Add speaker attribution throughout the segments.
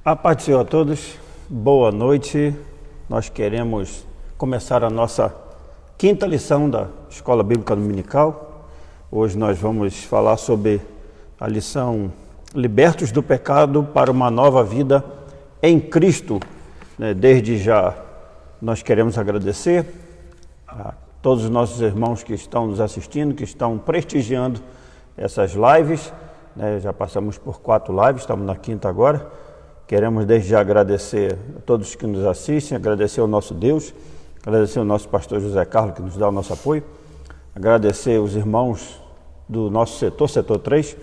Speaker 1: A paz do Senhor a todos, boa noite. Nós queremos começar a nossa quinta lição da Escola Bíblica Dominical. Hoje nós vamos falar sobre a lição Libertos do Pecado para uma Nova Vida em Cristo. Desde já nós queremos agradecer a todos os nossos irmãos que estão nos assistindo, que estão prestigiando essas lives. Já passamos por 4 lives, estamos na quinta agora. Queremos desde já agradecer a todos que nos assistem, agradecer ao nosso Deus, agradecer ao nosso pastor José Carlos, que nos dá o nosso apoio, agradecer os irmãos do nosso setor 3,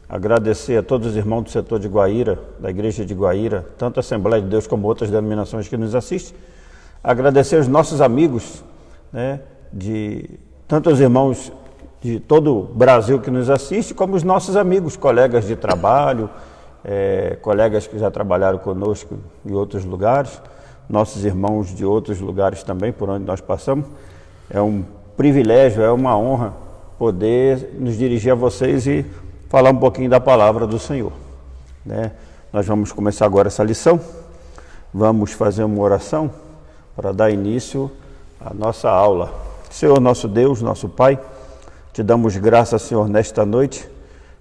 Speaker 1: agradecer a todos os irmãos do setor de Guaíra, da igreja de Guaíra, tanto a Assembleia de Deus como outras denominações que nos assistem, agradecer os nossos amigos, tanto os irmãos de todo o Brasil que nos assistem, como os nossos amigos, colegas de trabalho, colegas que já trabalharam conosco em outros lugares, nossos irmãos de outros lugares também, por onde nós passamos. É um privilégio, é uma honra poder nos dirigir a vocês e falar um pouquinho da palavra do Senhor. Nós vamos começar agora essa lição, vamos fazer uma oração para dar início à nossa aula. Senhor, nosso Deus, nosso Pai, te damos graças, Senhor, nesta noite,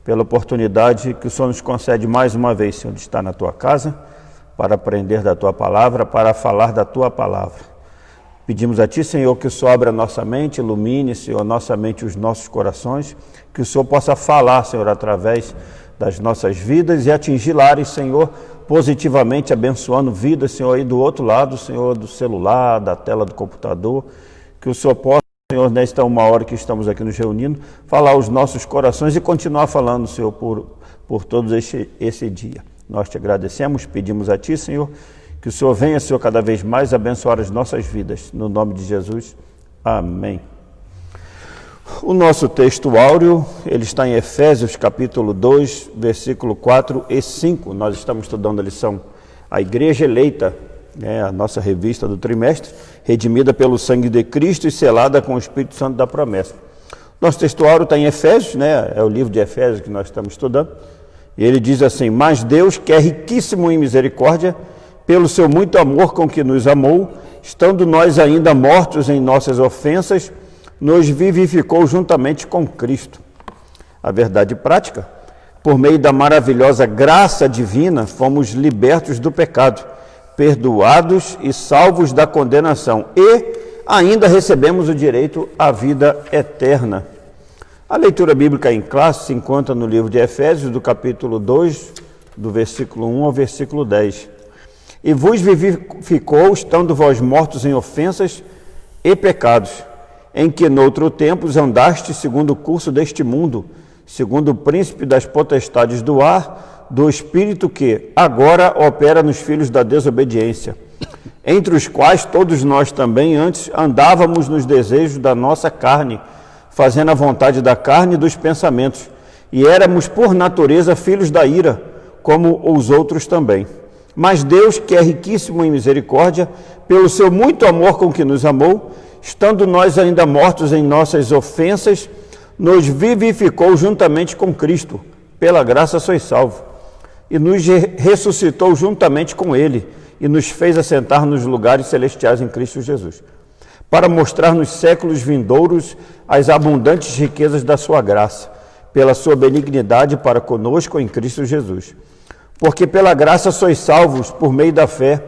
Speaker 1: pela oportunidade que o Senhor nos concede mais uma vez, Senhor, de estar na Tua casa, para aprender da Tua palavra, para falar da Tua palavra. Pedimos a Ti, Senhor, que o Senhor abra a nossa mente, ilumine, Senhor, nossa mente e os nossos corações, que o Senhor possa falar, Senhor, através das nossas vidas e atingir lares, Senhor, positivamente, abençoando vidas, Senhor, aí do outro lado, Senhor, do celular, da tela do computador, que o Senhor possa, Senhor, nesta uma hora que estamos aqui nos reunindo, falar aos nossos corações e continuar falando, Senhor, por todo esse dia. Nós te agradecemos, pedimos a Ti, Senhor, que o Senhor venha, Senhor, cada vez mais abençoar as nossas vidas. No nome de Jesus, amém. O nosso texto áureo, ele está em Efésios, capítulo 2, versículo 4 e 5. Nós estamos estudando a lição A Igreja Eleita, a nossa revista do trimestre, redimida pelo sangue de Cristo e selada com o Espírito Santo da promessa. Nosso textuário está em Efésios, é o livro de Efésios que nós estamos estudando, e ele diz assim: mas Deus, que é riquíssimo em misericórdia, pelo seu muito amor com que nos amou, estando nós ainda mortos em nossas ofensas, nos vivificou juntamente com Cristo. A verdade prática: por meio da maravilhosa graça divina, fomos libertos do pecado, perdoados e salvos da condenação, e ainda recebemos o direito à vida eterna. A leitura bíblica em classe se encontra no livro de Efésios, do capítulo 2, do versículo 1 ao versículo 10. E vos vivificou, estando vós mortos em ofensas e pecados, em que noutro tempo andastes segundo o curso deste mundo, segundo o príncipe das potestades do ar, do Espírito que agora opera nos filhos da desobediência, entre os quais todos nós também antes andávamos nos desejos da nossa carne, fazendo a vontade da carne e dos pensamentos, e éramos por natureza filhos da ira, como os outros também. Mas Deus, que é riquíssimo em misericórdia, pelo seu muito amor com que nos amou, estando nós ainda mortos em nossas ofensas, nos vivificou juntamente com Cristo, pela graça sois salvos. E nos ressuscitou juntamente com Ele, e nos fez assentar nos lugares celestiais em Cristo Jesus, para mostrar nos séculos vindouros as abundantes riquezas da sua graça, pela sua benignidade para conosco em Cristo Jesus. Porque pela graça sois salvos por meio da fé,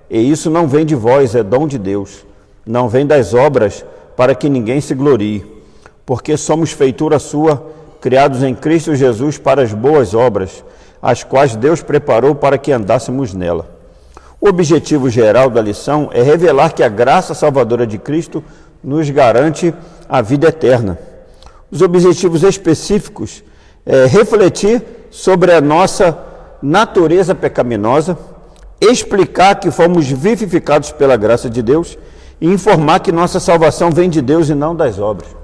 Speaker 1: e isso não vem de vós, é dom de Deus, não vem das obras, para que ninguém se glorie, porque somos feitura sua, criados em Cristo Jesus para as boas obras, as quais Deus preparou para que andássemos nela. O objetivo geral da lição é revelar que a graça salvadora de Cristo nos garante a vida eterna. Os objetivos específicos é refletir sobre a nossa natureza pecaminosa, explicar que fomos vivificados pela graça de Deus e informar que nossa salvação vem de Deus e não das obras.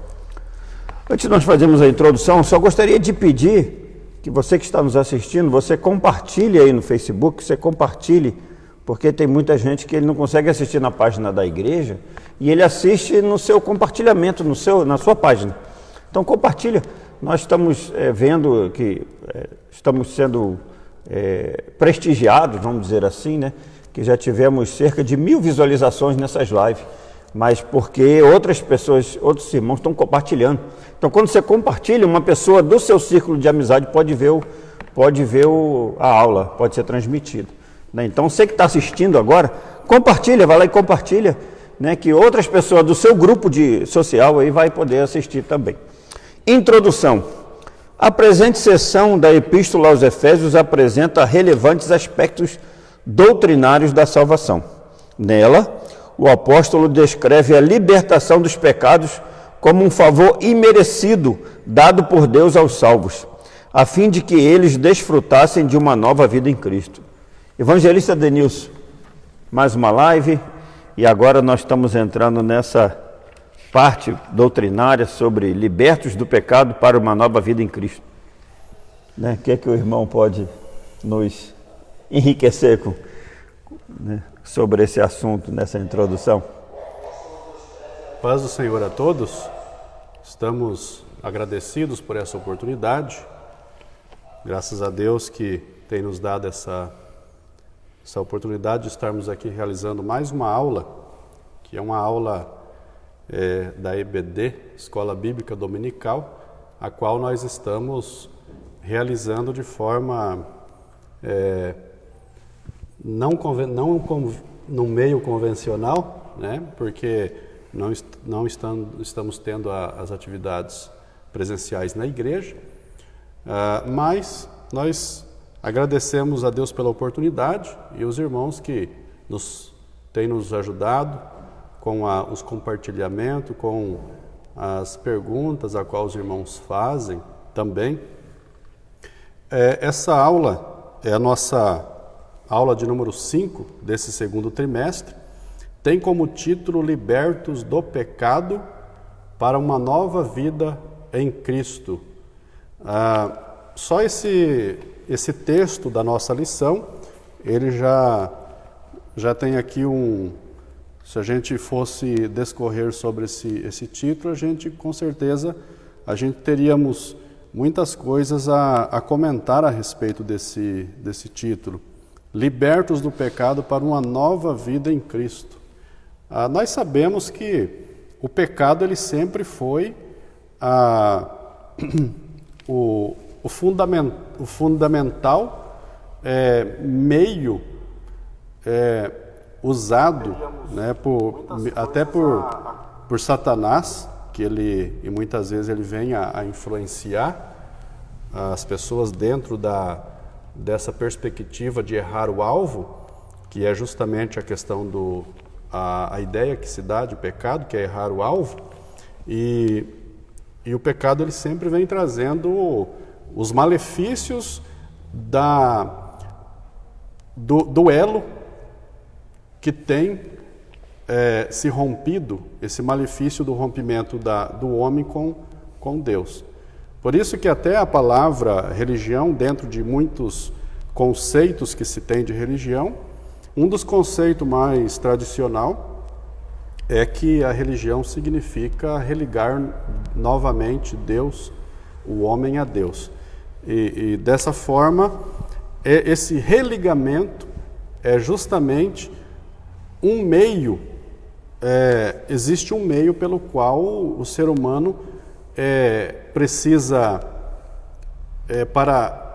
Speaker 1: Antes de nós fazermos a introdução, só gostaria de pedir que você que está nos assistindo, você compartilhe aí no Facebook, você compartilhe, porque tem muita gente que ele não consegue assistir na página da igreja e ele assiste no seu compartilhamento, na sua página. Então compartilha. Nós estamos vendo que estamos sendo prestigiados, vamos dizer assim, né? Que já tivemos cerca de 1000 visualizações nessas lives, mas porque outras pessoas, outros irmãos estão compartilhando. Então, quando você compartilha, uma pessoa do seu círculo de amizade pode ver a aula, pode ser transmitida, né? Então, você que está assistindo agora, compartilha, vai lá e compartilha, né? Que outras pessoas do seu grupo social aí vai poder assistir também. Introdução. A presente sessão da Epístola aos Efésios apresenta relevantes aspectos doutrinários da salvação. Nela, o apóstolo descreve a libertação dos pecados como um favor imerecido dado por Deus aos salvos, a fim de que eles desfrutassem de uma nova vida em Cristo. Evangelista Denilson, mais uma live, e agora nós estamos entrando nessa parte doutrinária sobre libertos do pecado para uma nova vida em Cristo. Né? O que é que o irmão pode nos enriquecer sobre esse assunto nessa introdução?
Speaker 2: Paz do Senhor a todos. Estamos agradecidos por essa oportunidade. Graças a Deus que tem nos dado essa oportunidade de estarmos aqui realizando mais uma aula, que é uma aula da EBD, Escola Bíblica Dominical, a qual nós estamos realizando de forma não no meio convencional, né? Porque não estamos tendo as atividades presenciais na igreja, mas nós agradecemos a Deus pela oportunidade e os irmãos que têm nos ajudado com os compartilhamentos, com as perguntas a qual os irmãos fazem também. Essa aula é a nossa aula de número 5 desse segundo trimestre. Tem como título Libertos do Pecado para uma Nova Vida em Cristo. Só esse texto da nossa lição, ele já tem aqui se a gente fosse discorrer sobre esse título, com certeza, a gente teríamos muitas coisas a comentar a respeito desse título. Libertos do pecado para uma nova vida em Cristo. Nós sabemos que o pecado ele sempre foi o fundamental meio usado, né, até por Satanás, que e muitas vezes ele vem a influenciar as pessoas dentro dessa perspectiva de errar o alvo, que é justamente a questão a ideia que se dá de pecado, que é errar o alvo, e o pecado ele sempre vem trazendo os malefícios do elo que tem se rompido, esse malefício do rompimento do homem com Deus. Por isso que até a palavra religião, dentro de muitos conceitos que se tem de religião, um dos conceitos mais tradicional é que a religião significa religar novamente Deus, o homem a Deus. E dessa forma, esse religamento é justamente um meio, existe um meio pelo qual o ser humano precisa, para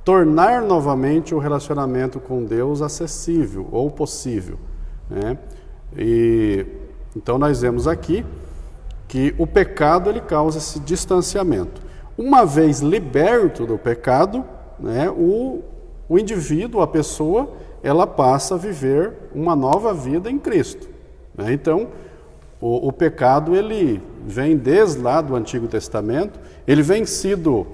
Speaker 2: tornar novamente o relacionamento com Deus acessível ou possível, né? E então nós vemos aqui que o pecado ele causa esse distanciamento. Uma vez liberto do pecado, né, o indivíduo, a pessoa, ela passa a viver uma nova vida em Cristo, né? Então, o pecado ele vem desde lá do Antigo Testamento, ele vem sido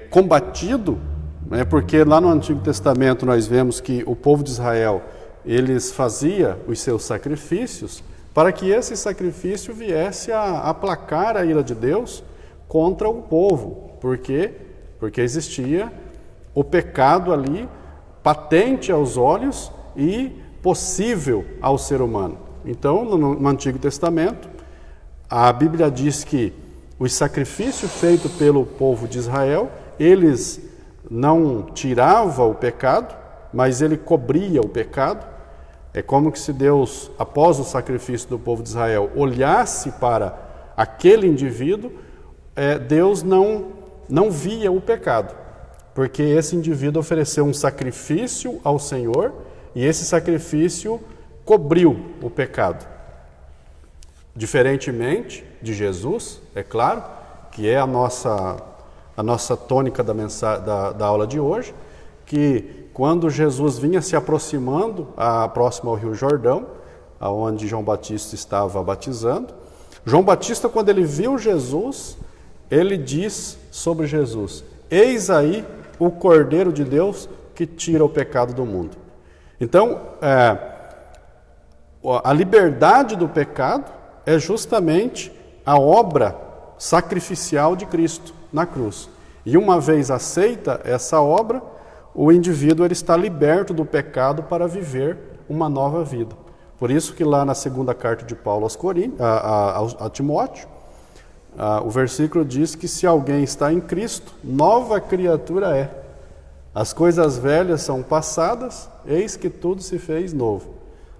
Speaker 2: combatido, né, porque lá no Antigo Testamento nós vemos que o povo de Israel, eles faziam os seus sacrifícios para que esse sacrifício viesse a aplacar a ira de Deus contra o povo. Por quê? Porque existia o pecado ali, patente aos olhos e possível ao ser humano. Então, no Antigo Testamento, a Bíblia diz que o sacrifício feito pelo povo de Israel, eles não tirava o pecado, mas ele cobria o pecado. É como que se Deus, após o sacrifício do povo de Israel, olhasse para aquele indivíduo, Deus não via o pecado, porque esse indivíduo ofereceu um sacrifício ao Senhor e esse sacrifício cobriu o pecado. Diferentemente de Jesus, é claro, que é a nossa tônica da aula de hoje, que quando Jesus vinha se aproximando, próximo ao Rio Jordão, aonde João Batista estava batizando, João Batista, quando ele viu Jesus, ele diz sobre Jesus: eis aí o Cordeiro de Deus que tira o pecado do mundo. Então, a liberdade do pecado é justamente a obra sacrificial de Cristo na cruz. E uma vez aceita essa obra, o indivíduo ele está liberto do pecado para viver uma nova vida. Por isso que lá na segunda carta de Paulo aos Coríntios, a Timóteo, o versículo diz que se alguém está em Cristo, nova criatura é. As coisas velhas são passadas, eis que tudo se fez novo.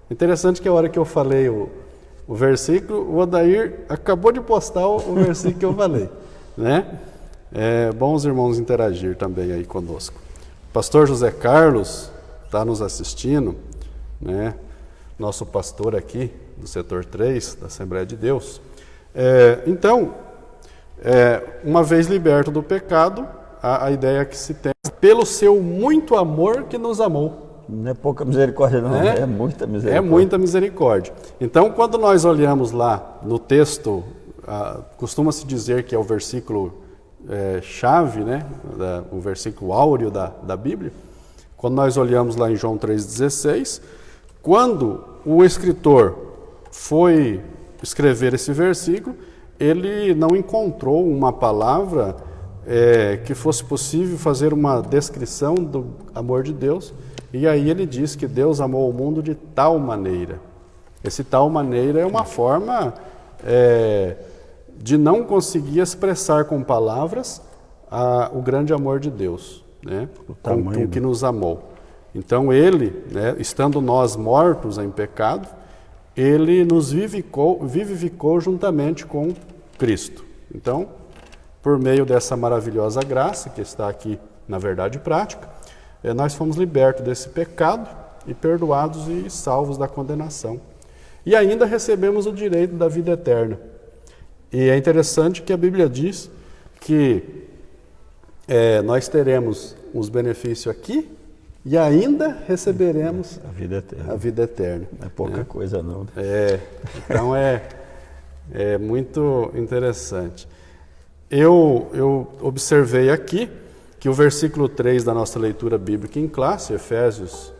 Speaker 2: Interessante que a hora que eu falei o versículo, o Odair acabou de postar o versículo que eu falei, né? É bom os irmãos interagir também aí conosco. Pastor José Carlos está nos assistindo, né? Nosso pastor aqui do setor 3 da Assembleia de Deus. Então, uma vez liberto do pecado, a ideia que se tem pelo seu muito amor que nos amou.
Speaker 1: Não é pouca misericórdia, não, é muita misericórdia.
Speaker 2: É muita misericórdia. Então, quando nós olhamos lá no texto, costuma-se dizer que é o versículo chave, né? O versículo áureo da Bíblia. Quando nós olhamos lá em João 3,16, quando o escritor foi escrever esse versículo, ele não encontrou uma palavra que fosse possível fazer uma descrição do amor de Deus. E aí ele diz que Deus amou o mundo de tal maneira. Esse tal maneira é uma forma de não conseguir expressar com palavras o grande amor de Deus, né? Com que nos amou. Então ele, né, estando nós mortos em pecado, ele nos vivificou juntamente com Cristo. Então, por meio dessa maravilhosa graça que está aqui na verdade prática, nós fomos libertos desse pecado e perdoados e salvos da condenação. E ainda recebemos o direito da vida eterna. E é interessante que a Bíblia diz que nós teremos os benefícios aqui e ainda receberemos
Speaker 1: a vida eterna.
Speaker 2: A vida eterna.
Speaker 1: Não é pouca coisa não.
Speaker 2: Então é muito interessante. Eu observei aqui que o versículo 3 da nossa leitura bíblica em classe, Efésios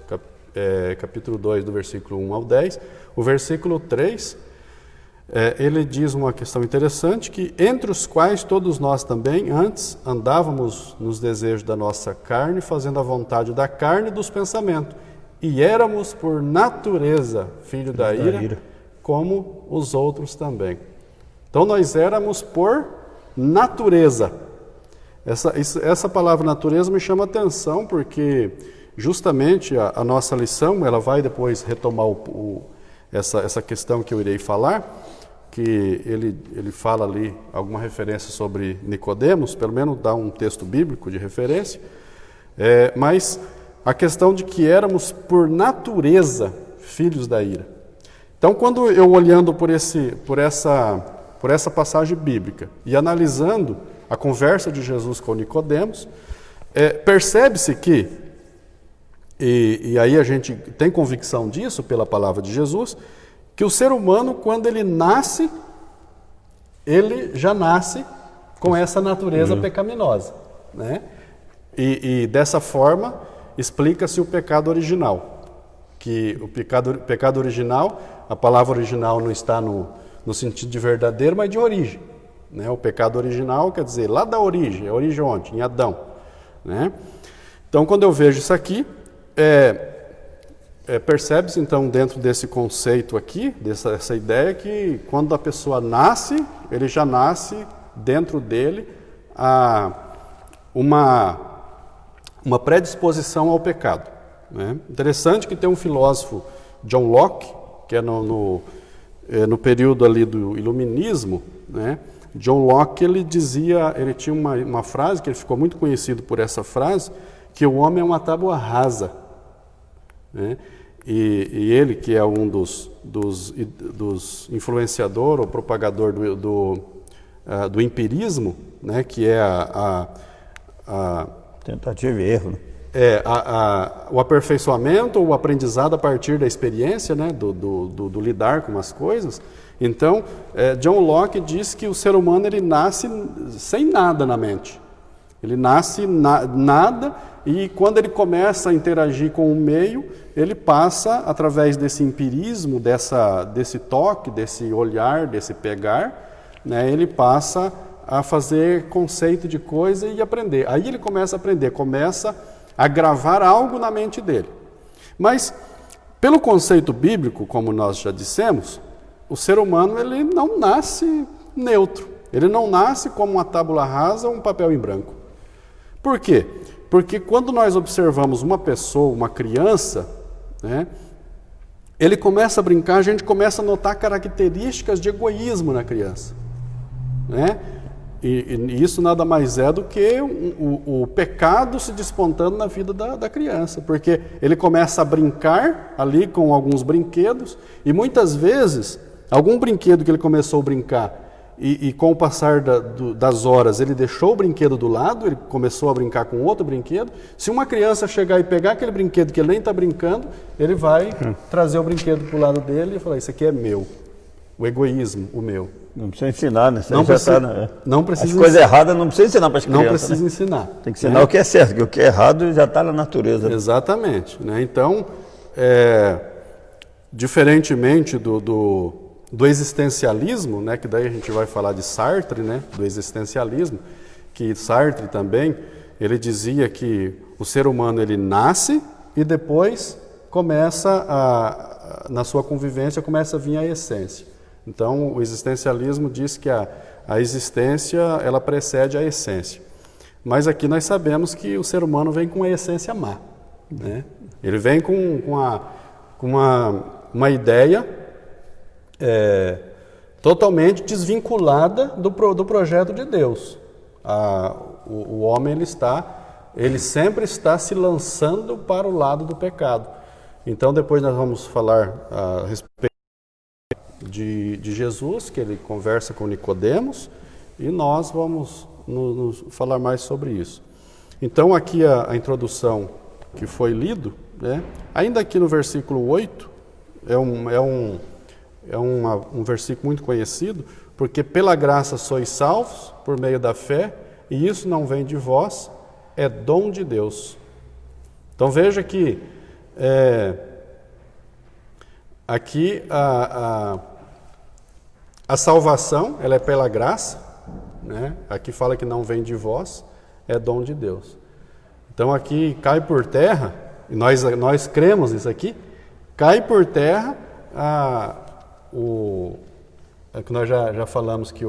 Speaker 2: capítulo 2, do versículo 1 ao 10, o versículo 3, ele diz uma questão interessante, que entre os quais todos nós também antes andávamos nos desejos da nossa carne, fazendo a vontade da carne e dos pensamentos, e éramos por natureza filho da ira, como os outros também. Então nós éramos por natureza. Essa palavra natureza me chama a atenção, porque justamente a nossa lição, ela vai depois retomar essa questão que eu irei falar, que ele fala ali alguma referência sobre Nicodemos, pelo menos dá um texto bíblico de referência, mas a questão de que éramos por natureza filhos da ira. Então, quando eu olhando por essa passagem bíblica e analisando a conversa de Jesus com Nicodemos, percebe-se que, e aí a gente tem convicção disso pela palavra de Jesus, que o ser humano, quando ele nasce, ele já nasce com essa natureza pecaminosa, né? E dessa forma explica-se o pecado original, que o pecado original, a palavra original não está no sentido de verdadeiro, mas de origem, né? O pecado original quer dizer lá da origem, a origem onde? Em Adão, né? Então, quando eu vejo isso aqui, percebe-se então dentro desse conceito aqui, dessa ideia, que quando a pessoa nasce, ele já nasce dentro dele uma predisposição ao pecado, né? Interessante que tem um filósofo, John Locke, que é no período ali do Iluminismo, né? John Locke, ele tinha uma frase, que ele ficou muito conhecido por essa frase, que o homem é uma tábua rasa, né? E ele, que é um dos influenciador ou propagador do empirismo, né? Que é
Speaker 1: tentativa e erro, né?
Speaker 2: O aperfeiçoamento ou o aprendizado a partir da experiência, né? do lidar com as coisas. Então, John Locke diz que o ser humano ele nasce sem nada na mente. Ele nasce nada, e quando ele começa a interagir com o meio, ele passa, através desse empirismo, desse toque, desse olhar, desse pegar, né? Ele passa a fazer conceito de coisa e aprender. Aí ele começa a aprender, começa a gravar algo na mente dele. Mas, pelo conceito bíblico, como nós já dissemos, o ser humano ele não nasce neutro. Ele não nasce como uma tábula rasa ou um papel em branco. Por quê? Porque quando nós observamos uma pessoa, uma criança, né, ele começa a brincar, a gente começa a notar características de egoísmo na criança, né? E isso nada mais é do que o pecado se despontando na vida da criança, porque ele começa a brincar ali com alguns brinquedos, e muitas vezes, algum brinquedo que ele começou a brincar, e com o passar das horas ele deixou o brinquedo do lado, ele começou a brincar com outro brinquedo. Se uma criança chegar e pegar aquele brinquedo que ele nem está brincando, ele vai trazer o brinquedo para o lado dele e falar, isso aqui é meu. O egoísmo, o meu.
Speaker 1: Não precisa ensinar, né?
Speaker 2: Não precisa.
Speaker 1: As coisas erradas não precisa ensinar para as crianças.
Speaker 2: Não precisa, né, ensinar.
Speaker 1: Tem que ensinar o que é certo, porque o que é errado já está na natureza.
Speaker 2: Exatamente, né? Então, diferentemente do existencialismo, né, que daí a gente vai falar de Sartre, né, do existencialismo, que Sartre também, ele dizia que o ser humano ele nasce e depois na sua convivência começa a vir a essência. Então, o existencialismo diz que a existência ela precede a essência. Mas aqui nós sabemos que o ser humano vem com a essência má, né? Ele vem com uma ideia totalmente desvinculada do projeto de Deus. O homem ele sempre está se lançando para o lado do pecado. Então depois nós vamos falar a respeito de Jesus, que ele conversa com Nicodemos, e nós vamos nos falar mais sobre isso. Então aqui a introdução que foi lido, né? Ainda aqui no versículo 8, é um versículo muito conhecido, porque pela graça sois salvos por meio da fé, e isso não vem de vós, é dom de Deus. Então veja que aqui a salvação ela é pela graça, né? Aqui fala que não vem de vós, é dom de Deus. Então aqui cai por terra, e nós cremos nisso aqui, cai por terra que nós já falamos que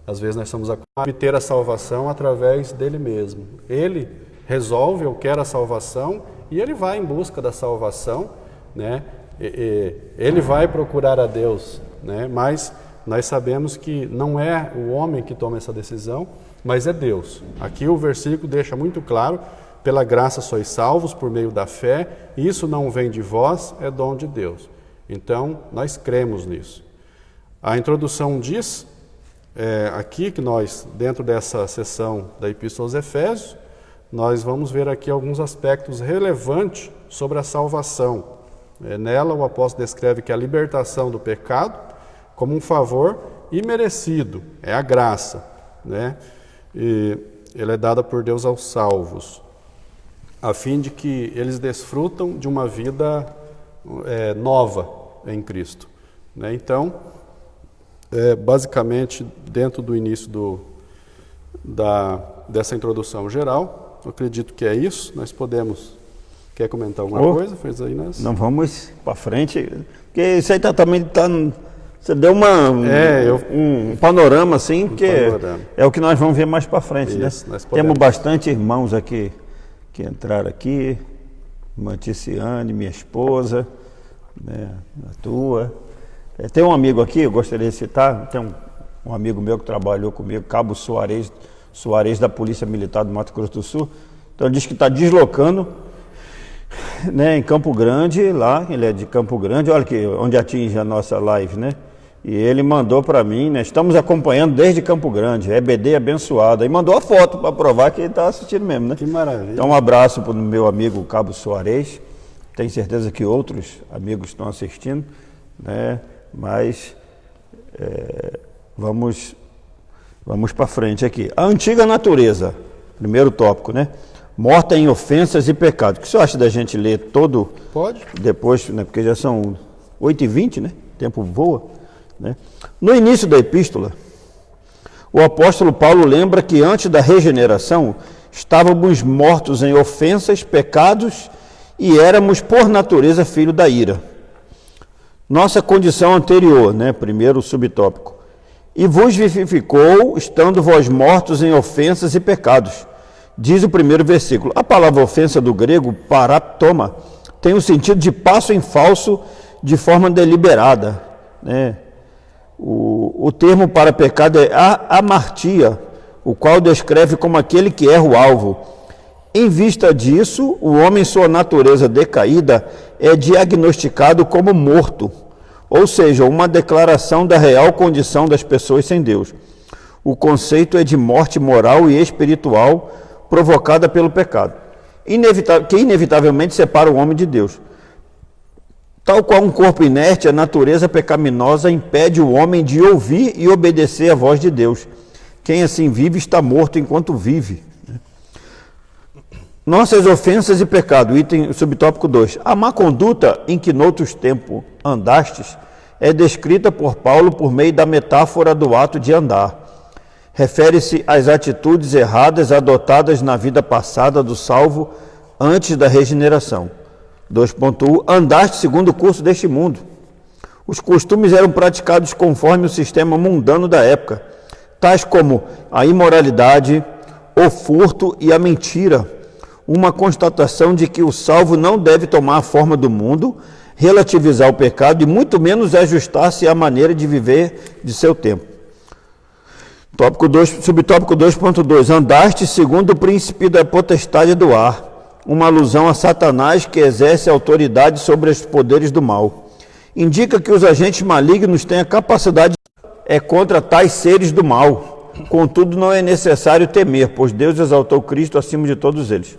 Speaker 2: às vezes nós somos a obter a salvação através dele mesmo. Ele resolve, eu quero a salvação, e ele vai em busca da salvação, né? Ele vai procurar a Deus, né? Mas nós sabemos que não é o homem que toma essa decisão, mas é Deus. Aqui o versículo deixa muito claro, pela graça sois salvos por meio da fé, e isso não vem de vós, é dom de Deus. Então, nós cremos nisso. A introdução diz, aqui que nós, dentro dessa sessão da Epístola aos Efésios, nós vamos ver aqui alguns aspectos relevantes sobre a salvação. Nela, o apóstolo descreve que a libertação do pecado como um favor imerecido, é a graça, né? E ela é dada por Deus aos salvos, a fim de que eles desfrutam de uma vida nova em Cristo, né? Então, basicamente, dentro do início dessa introdução geral, eu acredito que é isso. Nós podemos... Quer comentar alguma coisa? Fez aí nós...
Speaker 1: Não, vamos para frente, porque isso aí também está Você deu um panorama assim, que é o que nós vamos ver mais para frente. Isso, né? Temos bastante irmãos aqui que entraram aqui, irmã Ticiane, minha esposa, né, a tua. Tem um amigo aqui, eu gostaria de citar, tem um amigo meu que trabalhou comigo, Cabo Soares da Polícia Militar do Mato Grosso do Sul. Então ele diz que está deslocando, né, em Campo Grande, lá, ele é de Campo Grande, olha aqui, onde atinge a nossa live, né? E ele mandou para mim, né? Estamos acompanhando desde Campo Grande, EBD abençoado. E mandou a foto para provar que ele está assistindo mesmo, né?
Speaker 2: Que maravilha.
Speaker 1: Então um abraço para o meu amigo Cabo Soares. Tenho certeza que outros amigos estão assistindo, né? Mas vamos para frente aqui. A antiga natureza, primeiro tópico, né? Morta em ofensas e pecados. O que você acha da gente ler todo?
Speaker 2: Pode.
Speaker 1: Depois, né? Porque já são 8h20, né? O tempo voa. Né? No início da epístola, o apóstolo Paulo lembra que antes da regeneração estávamos mortos em ofensas, pecados e éramos por natureza filho da ira. Nossa condição anterior, né? Primeiro subtópico. E vos vivificou, estando vós mortos em ofensas e pecados. Diz o primeiro versículo. A palavra ofensa do grego, paraptoma, tem o sentido de passo em falso de forma deliberada, né? O termo para pecado é amartia, o qual descreve como aquele que erra o alvo. Em vista disso, o homem, sua natureza decaída, é diagnosticado como morto, ou seja, uma declaração da real condição das pessoas sem Deus. O conceito é de morte moral e espiritual provocada pelo pecado, que inevitavelmente separa o homem de Deus. Tal qual um corpo inerte, a natureza pecaminosa impede o homem de ouvir e obedecer à voz de Deus. Quem assim vive está morto enquanto vive. Nossas ofensas e pecado, item subtópico 2. A má conduta em que noutros tempos andastes é descrita por Paulo por meio da metáfora do ato de andar. Refere-se às atitudes erradas adotadas na vida passada do salvo antes da regeneração. 2.1. Andaste segundo o curso deste mundo. Os costumes eram praticados conforme o sistema mundano da época, tais como a imoralidade, o furto e a mentira. Uma constatação de que o salvo não deve tomar a forma do mundo, relativizar o pecado e muito menos ajustar-se à maneira de viver de seu tempo. Subtópico 2.2. Andaste segundo o príncipe da potestade do ar. Uma alusão a Satanás que exerce autoridade sobre os poderes do mal. Indica que os agentes malignos têm a capacidade contra tais seres do mal. Contudo, não é necessário temer, pois Deus exaltou Cristo acima de todos eles.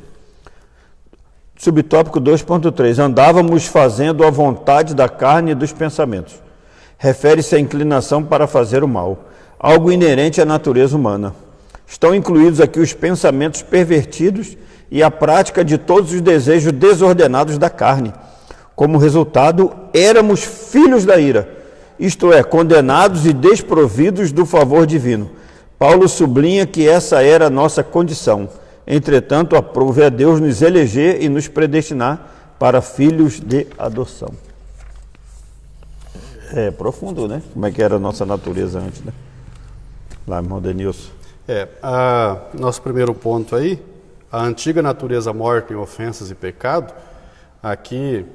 Speaker 1: Subtópico 2.3. Andávamos fazendo a vontade da carne e dos pensamentos. Refere-se à inclinação para fazer o mal, algo inerente à natureza humana. Estão incluídos aqui os pensamentos pervertidos e a prática de todos os desejos desordenados da carne. Como resultado, éramos filhos da ira, isto é, condenados e desprovidos do favor divino. Paulo sublinha que essa era a nossa condição. Entretanto, aprove a Deus nos eleger e nos predestinar para filhos de adoção. É profundo, né? Como é que era a nossa natureza antes, né? Lá, irmão Denilson.
Speaker 2: Nosso primeiro ponto aí, a antiga natureza morta em ofensas e pecado, aqui,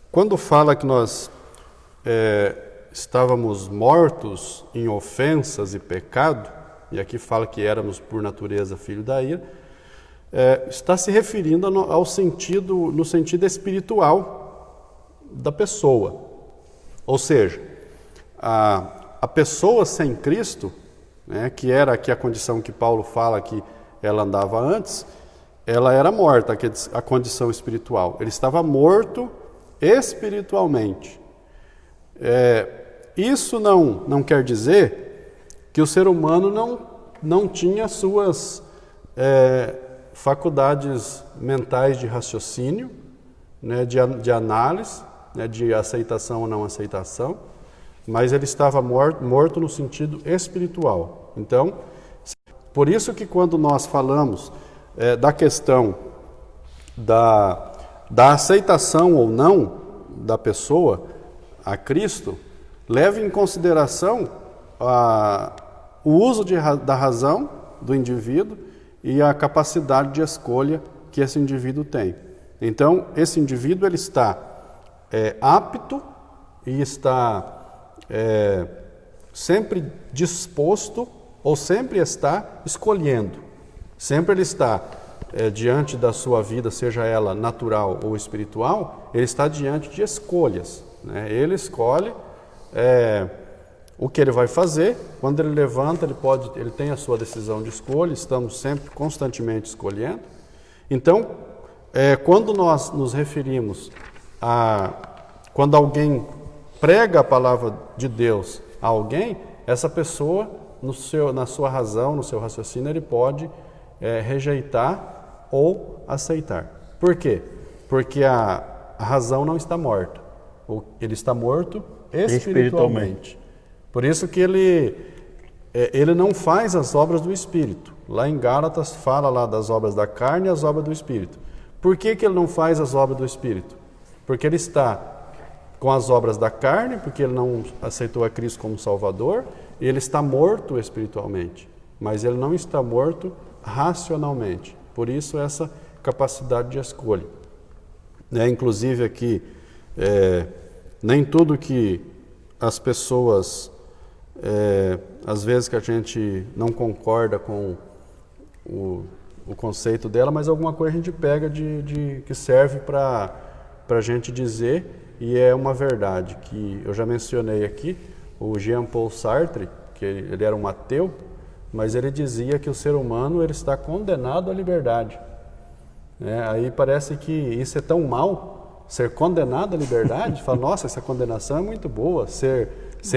Speaker 2: quando fala que nós estávamos mortos em ofensas e pecado, e aqui fala que éramos por natureza filho da ira, está se referindo no sentido espiritual da pessoa. Ou seja, a pessoa sem Cristo, né, que era aqui a condição que Paulo fala que ela andava antes, ela era morta, a condição espiritual. Ele estava morto espiritualmente. Isso não quer dizer que o ser humano não tinha suas faculdades mentais de raciocínio, né, de análise, né, de aceitação ou não aceitação, mas ele estava morto no sentido espiritual. Então, por isso que quando nós falamos da questão da aceitação ou não da pessoa, a Cristo, leve em consideração o uso da razão do indivíduo e a capacidade de escolha que esse indivíduo tem. Então, esse indivíduo ele está apto e está sempre disposto ou sempre está escolhendo. Sempre ele está diante da sua vida, seja ela natural ou espiritual, ele está diante de escolhas, né? Ele escolhe o que ele vai fazer. Quando ele levanta, ele tem a sua decisão de escolha. Estamos sempre constantemente escolhendo. Então, quando nós nos referimos quando alguém prega a palavra de Deus a alguém, essa pessoa, na sua razão, no seu raciocínio, ele pode rejeitar ou aceitar. Por quê? Porque a razão não está morta. Ele está morto espiritualmente. Por isso que ele não faz as obras do Espírito. Lá em Gálatas fala lá das obras da carne e as obras do Espírito. Por que ele não faz as obras do Espírito? Porque ele está com as obras da carne, porque ele não aceitou a Cristo como Salvador, e ele está morto espiritualmente, mas ele não está morto racionalmente. Por isso essa capacidade de escolha. Inclusive aqui, nem tudo que as pessoas, às vezes que a gente não concorda com o conceito dela, mas alguma coisa a gente pega que serve para a gente dizer, e é uma verdade que eu já mencionei aqui. O Jean-Paul Sartre, que ele era um ateu, mas ele dizia que o ser humano ele está condenado à liberdade. Aí parece que isso é tão mal, ser condenado à liberdade. Fala, nossa, essa condenação é muito boa, ser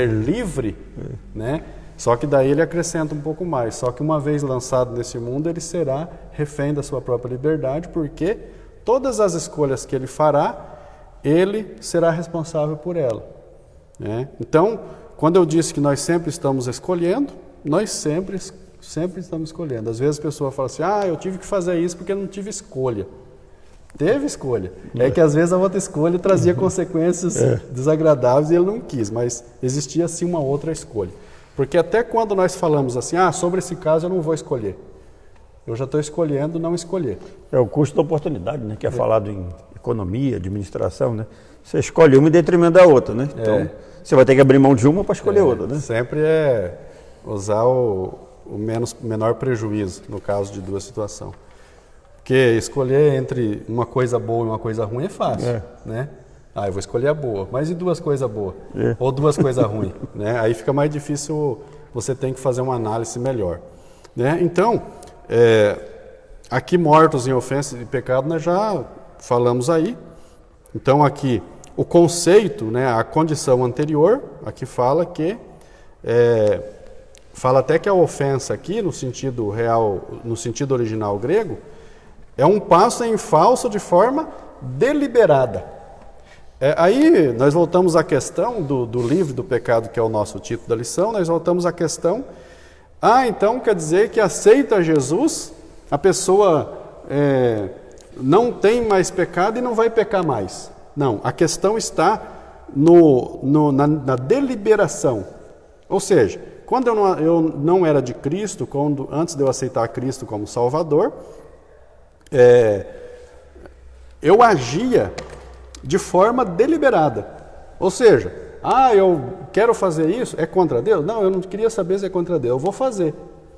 Speaker 2: livre, né? Só que daí ele acrescenta um pouco mais. Só que uma vez lançado nesse mundo, ele será refém da sua própria liberdade, porque todas as escolhas que ele fará, ele será responsável por ela, né? Então, quando eu disse que nós sempre estamos escolhendo, nós sempre estamos escolhendo. Às vezes a pessoa fala assim, eu tive que fazer isso porque eu não tive escolha. Teve escolha. É que às vezes a outra escolha trazia consequências desagradáveis e ele não quis, mas existia sim uma outra escolha. Porque até quando nós falamos assim, sobre esse caso eu não vou escolher, eu já estou escolhendo não escolher.
Speaker 1: É o custo da oportunidade, né? Que é falado em economia, administração, né? Você escolhe uma em detrimento da outra, né? Então, você vai ter que abrir mão de uma para escolher outra, né?
Speaker 2: Sempre usar o menor prejuízo, no caso de duas situações. Porque escolher entre uma coisa boa e uma coisa ruim é fácil, né? Eu vou escolher a boa, mas e duas coisas boas? Ou duas coisas ruins, né? Aí fica mais difícil, você tem que fazer uma análise melhor, né? Então, aqui mortos em ofensa e pecado, nós já falamos aí. Então aqui, o conceito, né, a condição anterior, aqui fala que, fala até que a ofensa aqui, no sentido real, no sentido original grego, é um passo em falso de forma deliberada. Aí nós voltamos à questão do livro do pecado, que é o nosso título da lição, nós voltamos à questão, então quer dizer que aceita Jesus, a pessoa não tem mais pecado e não vai pecar mais. Não, a questão está na deliberação. Ou seja, quando eu não era de Cristo, antes de eu aceitar Cristo como Salvador, eu agia de forma deliberada. Ou seja, eu quero fazer isso, é contra Deus? Não, eu não queria saber se é contra Deus, eu vou fazer,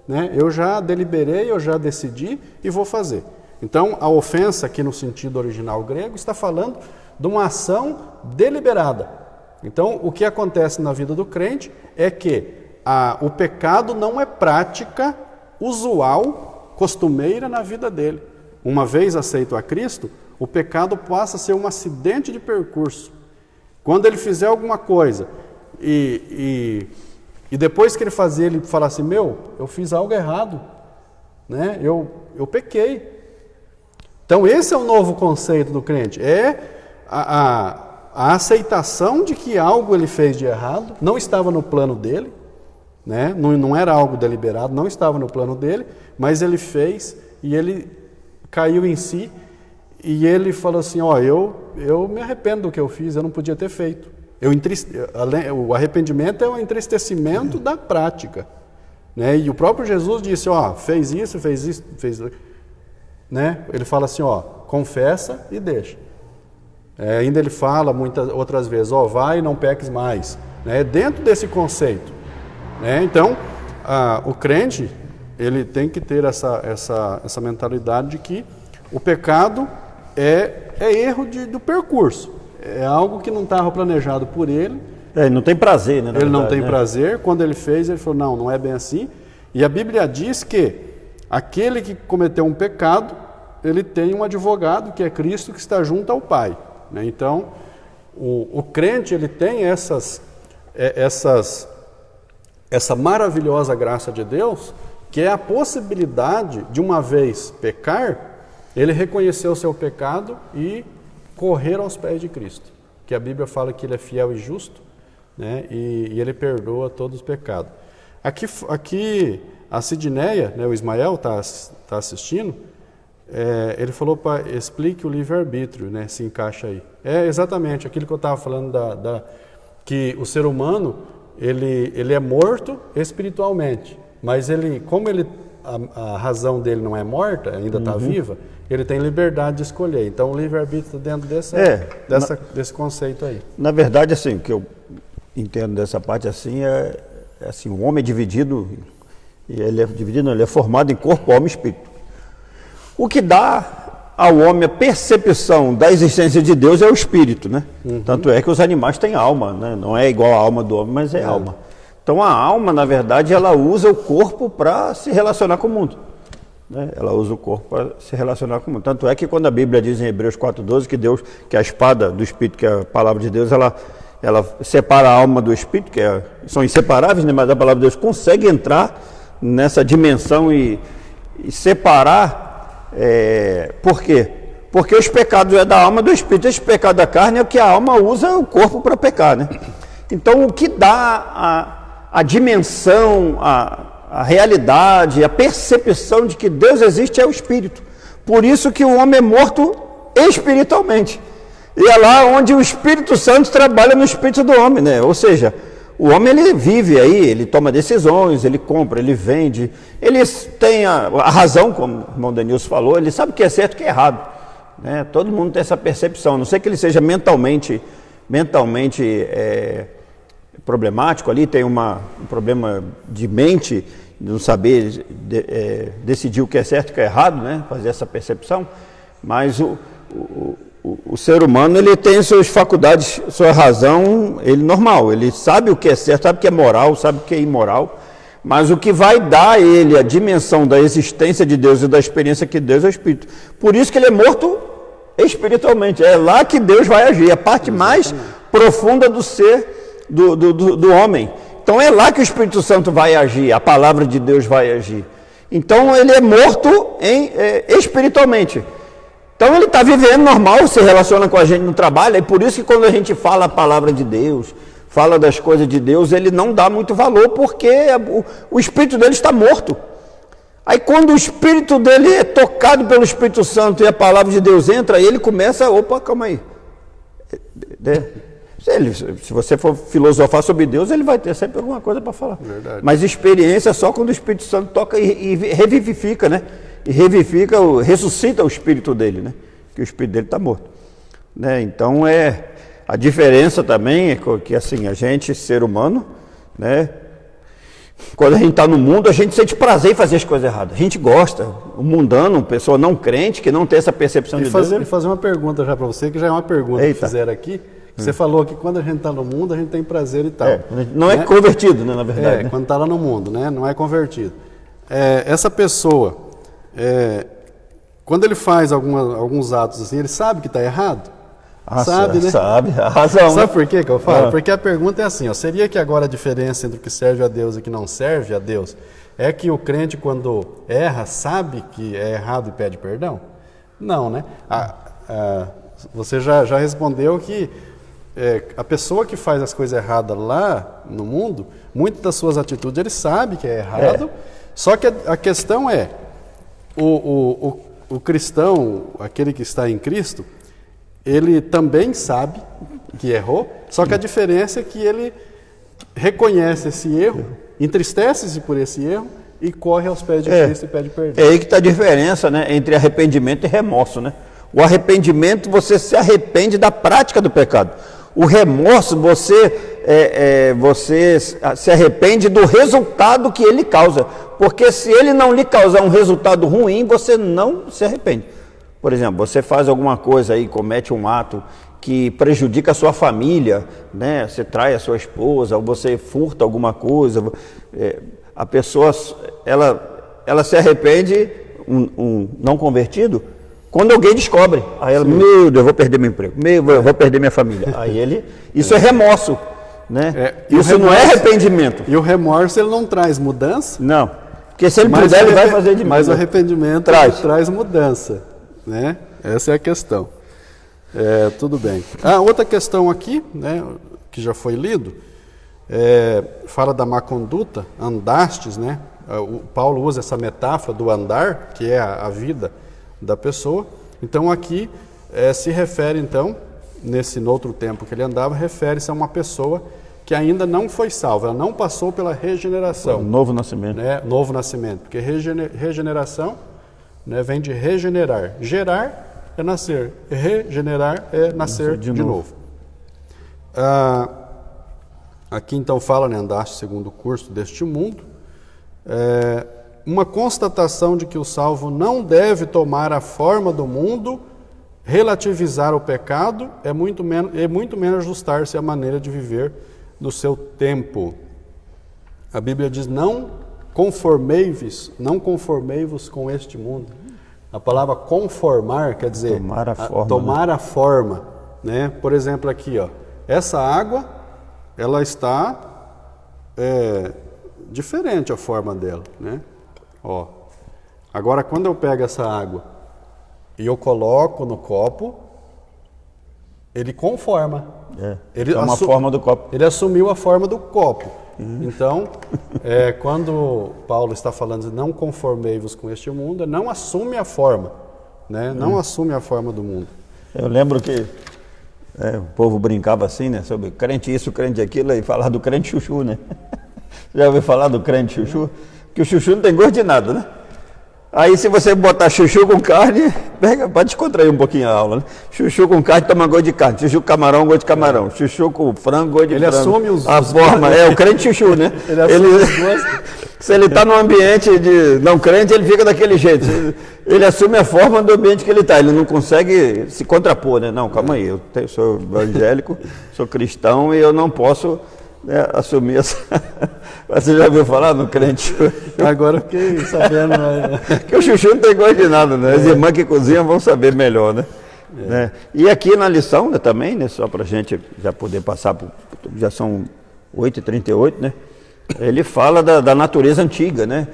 Speaker 2: né? Eu já deliberei, eu já decidi e vou fazer. Então, a ofensa aqui no sentido original grego está falando de uma ação deliberada. Então, o que acontece na vida do crente é que o pecado não é prática usual, costumeira na vida dele. Uma vez aceito a Cristo, o pecado passa a ser um acidente de percurso. Quando ele fizer alguma coisa e depois que ele fazer, ele falar assim, eu fiz algo errado, né? Eu pequei. Então esse é o novo conceito do crente, a aceitação de que algo ele fez de errado, não estava no plano dele, né? Não era algo deliberado, não estava no plano dele, mas ele fez e ele caiu em si e ele falou assim, eu me arrependo do que eu fiz, eu não podia ter feito. o arrependimento é o entristecimento da prática. Né? E o próprio Jesus disse, fez isso, né? Ele fala assim, confessa e deixa. Ainda ele fala muitas outras vezes, vai e não peques mais. Né? Dentro desse conceito. Né? Então, o crente, ele tem que ter essa mentalidade de que o pecado é erro do percurso. É algo que não estava planejado por ele.
Speaker 1: Ele não tem prazer, né?
Speaker 2: Ele não tem prazer. Quando ele fez, ele falou, não é bem assim. E a Bíblia diz que aquele que cometeu um pecado, ele tem um advogado, que é Cristo, que está junto ao Pai. Né? Então, o crente, ele tem essa maravilhosa graça de Deus, que é a possibilidade de, uma vez pecar, ele reconhecer o seu pecado e correr aos pés de Cristo. Que a Bíblia fala que ele é fiel e justo, né? E ele perdoa todos os pecados. Aqui a Sidneia, né, o Ismael está assistindo, ele falou para explique o livre-arbítrio, né, se encaixa aí. É exatamente aquilo que eu estava falando, que o ser humano ele é morto espiritualmente, mas como a razão dele não é morta, ainda está viva, ele tem liberdade de escolher. Então o livre-arbítrio dentro desse conceito aí.
Speaker 1: Na verdade, assim, o que eu entendo dessa parte assim assim, o homem é dividido, ele é formado em corpo, alma e espírito. O que dá ao homem a percepção da existência de Deus é o espírito, né? Tanto é que os animais têm alma, né? Não é igual a alma do homem, mas é alma. Então a alma, na verdade, ela usa o corpo para se relacionar com o mundo. Né? Ela usa o corpo para se relacionar com o mundo. Tanto é que quando a Bíblia diz em Hebreus 4,12 que a espada do Espírito, que é a palavra de Deus, ela separa a alma do Espírito, são inseparáveis, né? Mas a palavra de Deus consegue entrar nessa dimensão e separar. Por quê? Porque os pecados é da alma e do Espírito. Esse pecado da carne é o que a alma usa o corpo para pecar. Né? Então o que dá a dimensão, a realidade, a percepção de que Deus existe é o Espírito. Por isso que o homem é morto espiritualmente. E é lá onde o Espírito Santo trabalha no espírito do homem, né? Ou seja, o homem ele vive aí, ele toma decisões, ele compra, ele vende, ele tem a razão, como o irmão Denilson falou, ele sabe o que é certo e o que é errado. Né? Todo mundo tem essa percepção, a não sei que ele seja mentalmente problemático ali, tem um problema de mente, de não saber decidir o que é certo e o que é errado, né? Fazer essa percepção, mas o ser humano ele tem suas faculdades, sua razão, ele normal, ele sabe o que é certo, sabe o que é moral, sabe o que é imoral, mas o que vai dar a ele a dimensão da existência de Deus e da experiência que Deus é o Espírito. Por isso que ele é morto espiritualmente, é lá que Deus vai agir, a parte mais profunda do ser, do homem. Então é lá que o Espírito Santo vai agir, a palavra de Deus vai agir. Então ele é morto espiritualmente. Então ele está vivendo normal, se relaciona com a gente no trabalho, e por isso que quando a gente fala a palavra de Deus, fala das coisas de Deus, ele não dá muito valor, porque o espírito dele está morto. Aí quando o espírito dele é tocado pelo Espírito Santo e a palavra de Deus entra, ele começa, calma aí. Se você for filosofar sobre Deus, ele vai ter sempre alguma coisa para falar.
Speaker 2: Verdade.
Speaker 1: Mas experiência só quando o Espírito Santo toca e revivifica, né? E ressuscita o espírito dele, né? Que o espírito dele está morto. Né? Então a diferença também é que assim, a gente, ser humano, né? Quando a gente está no mundo, a gente sente prazer em fazer as coisas erradas. A gente gosta. O mundano, pessoa não crente, que não tem essa percepção de Deus.
Speaker 2: E fazer uma pergunta já para você, que já é uma pergunta que fizeram aqui. Você falou que quando a gente está no mundo, a gente tem prazer e tal.
Speaker 1: Não é convertido, né, na verdade.
Speaker 2: Né? Quando está lá no mundo, né? Não é convertido. Essa pessoa, quando ele faz alguns atos assim, ele sabe que está errado? Sabe, né?
Speaker 1: Sabe, a razão.
Speaker 2: Sabe por que eu falo? Porque a pergunta é assim, seria que agora a diferença entre o que serve a Deus e o que não serve a Deus é que o crente, quando erra, sabe que é errado e pede perdão? Não, né? Você já respondeu que a pessoa que faz as coisas erradas lá no mundo, muitas das suas atitudes ele sabe que é errado, só que a questão o cristão, aquele que está em Cristo, ele também sabe que errou, só que a diferença é que ele reconhece esse erro, entristece-se por esse erro e corre aos pés de Cristo e pede perdão.
Speaker 1: É aí que está a diferença, né, entre arrependimento e remorso, né? O arrependimento, você se arrepende da prática do pecado. O remorso, você se arrepende do resultado que ele causa. Porque se ele não lhe causar um resultado ruim, você não se arrepende. Por exemplo, você faz alguma coisa aí, comete um ato que prejudica a sua família, né? Você trai a sua esposa, ou você furta alguma coisa, a pessoa, ela se arrepende, um não convertido, quando alguém descobre. Aí ela, meu Deus, eu vou perder meu emprego, eu vou perder minha família. Aí isso é remorso, né? Isso não é arrependimento.
Speaker 2: E o remorso, ele não traz mudança?
Speaker 1: Não, porque se ele puder, ele vai fazer de novo.
Speaker 2: Mas o arrependimento traz mudança, né? Essa é a questão. Tudo bem. Outra questão aqui, né, que já foi lido, fala da má conduta, andastes, né? O Paulo usa essa metáfora do andar, que é a vida da pessoa. Então aqui se refere, então, no outro tempo que ele andava, refere-se a uma pessoa que ainda não foi salva, ela não passou pela regeneração.
Speaker 1: Novo nascimento.
Speaker 2: Né? Novo nascimento, porque regeneração, né, vem de regenerar. Gerar é nascer, regenerar é nascer de novo. Aqui então fala, né, andaste segundo o curso deste mundo, uma constatação de que o salvo não deve tomar a forma do mundo, relativizar o pecado, é muito menos ajustar-se à maneira de viver do seu tempo. A Bíblia diz, não conformei-vos com este mundo. A palavra conformar quer dizer tomar a forma, né? Por exemplo, aqui, ó, essa água, ela está diferente a forma dela, né? Ó, agora, quando eu pego essa água e eu coloco no copo, ele conforma.
Speaker 1: Ele é uma forma do copo.
Speaker 2: Ele assumiu a forma do copo. Então, quando Paulo está falando de não conformei-vos com este mundo, não assume a forma, né? Não assume a forma do mundo.
Speaker 1: Eu lembro que o povo brincava assim, né? Sobre crente isso, crente aquilo, e falar do crente chuchu, né? Já ouviu falar do crente chuchu? Que o chuchu não tem gosto de nada, né? Aí se você botar chuchu com carne, pode descontrair um pouquinho a aula, né? Chuchu com carne toma gosto de carne, chuchu com camarão, gosto de camarão, chuchu com frango, gosto de frango.
Speaker 2: Ele assume
Speaker 1: a forma, o crente chuchu, né?
Speaker 2: Ele assume os gostos.
Speaker 1: Se ele está num ambiente de não crente, ele fica daquele jeito. Ele assume a forma do ambiente que ele está, ele não consegue se contrapor, né? Não, calma aí, eu sou evangélico, sou cristão e eu não posso... assumir essa... Você já ouviu falar no crente chuchu?
Speaker 2: Agora eu fiquei sabendo, né?
Speaker 1: Que o chuchu não tem gosto de nada, né? As irmãs que cozinham vão saber melhor, né? Né? E aqui na lição, né, também, né, só para a gente já poder passar, já são 8h38, né? Ele fala da natureza antiga, né?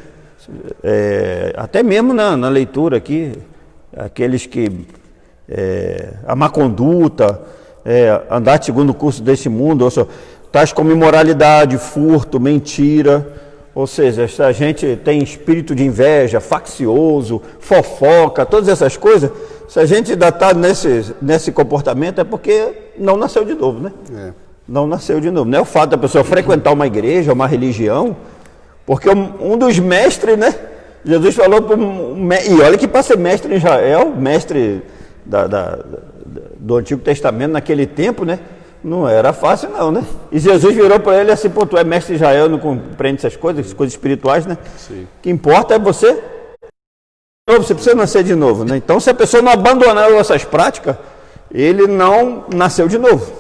Speaker 1: Até mesmo na leitura aqui, aqueles que... a má conduta, andar segundo o curso desse mundo, ou seja, tais como imoralidade, furto, mentira, ou seja, se a gente tem espírito de inveja, faccioso, fofoca, todas essas coisas, se a gente ainda está nesse comportamento é porque não nasceu de novo, né? Não nasceu de novo. Não é o fato da pessoa frequentar uma igreja, uma religião, porque um dos mestres, né? Jesus falou para e olha que para ser mestre em Israel, mestre do Antigo Testamento naquele tempo, né? Não era fácil não, né? E Jesus virou para ele assim, pô, tu é mestre de Israel, não compreende essas coisas espirituais, né? Sim. O que importa é você precisa nascer de novo, né? Então, se a pessoa não abandonar essas práticas, ele não nasceu de novo.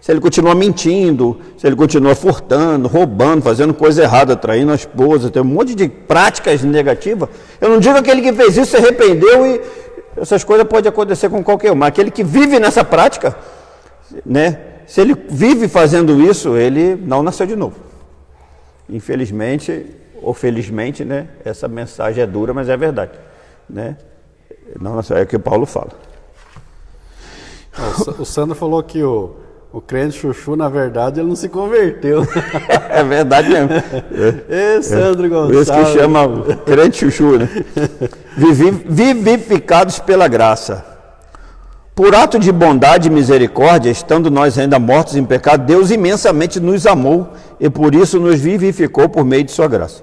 Speaker 1: Se ele continua mentindo, se ele continua furtando, roubando, fazendo coisa errada, traindo a esposa, tem um monte de práticas negativas, eu não digo aquele que fez isso se arrependeu e essas coisas podem acontecer com qualquer um, mas aquele que vive nessa prática, né? Se ele vive fazendo isso, ele não nasceu de novo. Infelizmente ou felizmente, né? Essa mensagem é dura, mas é verdade, né? Não nasceu, é o que o Paulo fala.
Speaker 2: O Sandro falou que o crente chuchu, na verdade, ele não se converteu.
Speaker 1: É verdade mesmo.
Speaker 2: Sandro Gonçalves.
Speaker 1: Por isso que chama crente chuchu, né? Vivificados pela graça. Por ato de bondade e misericórdia, estando nós ainda mortos em pecado, Deus imensamente nos amou e por isso nos vivificou por meio de sua graça.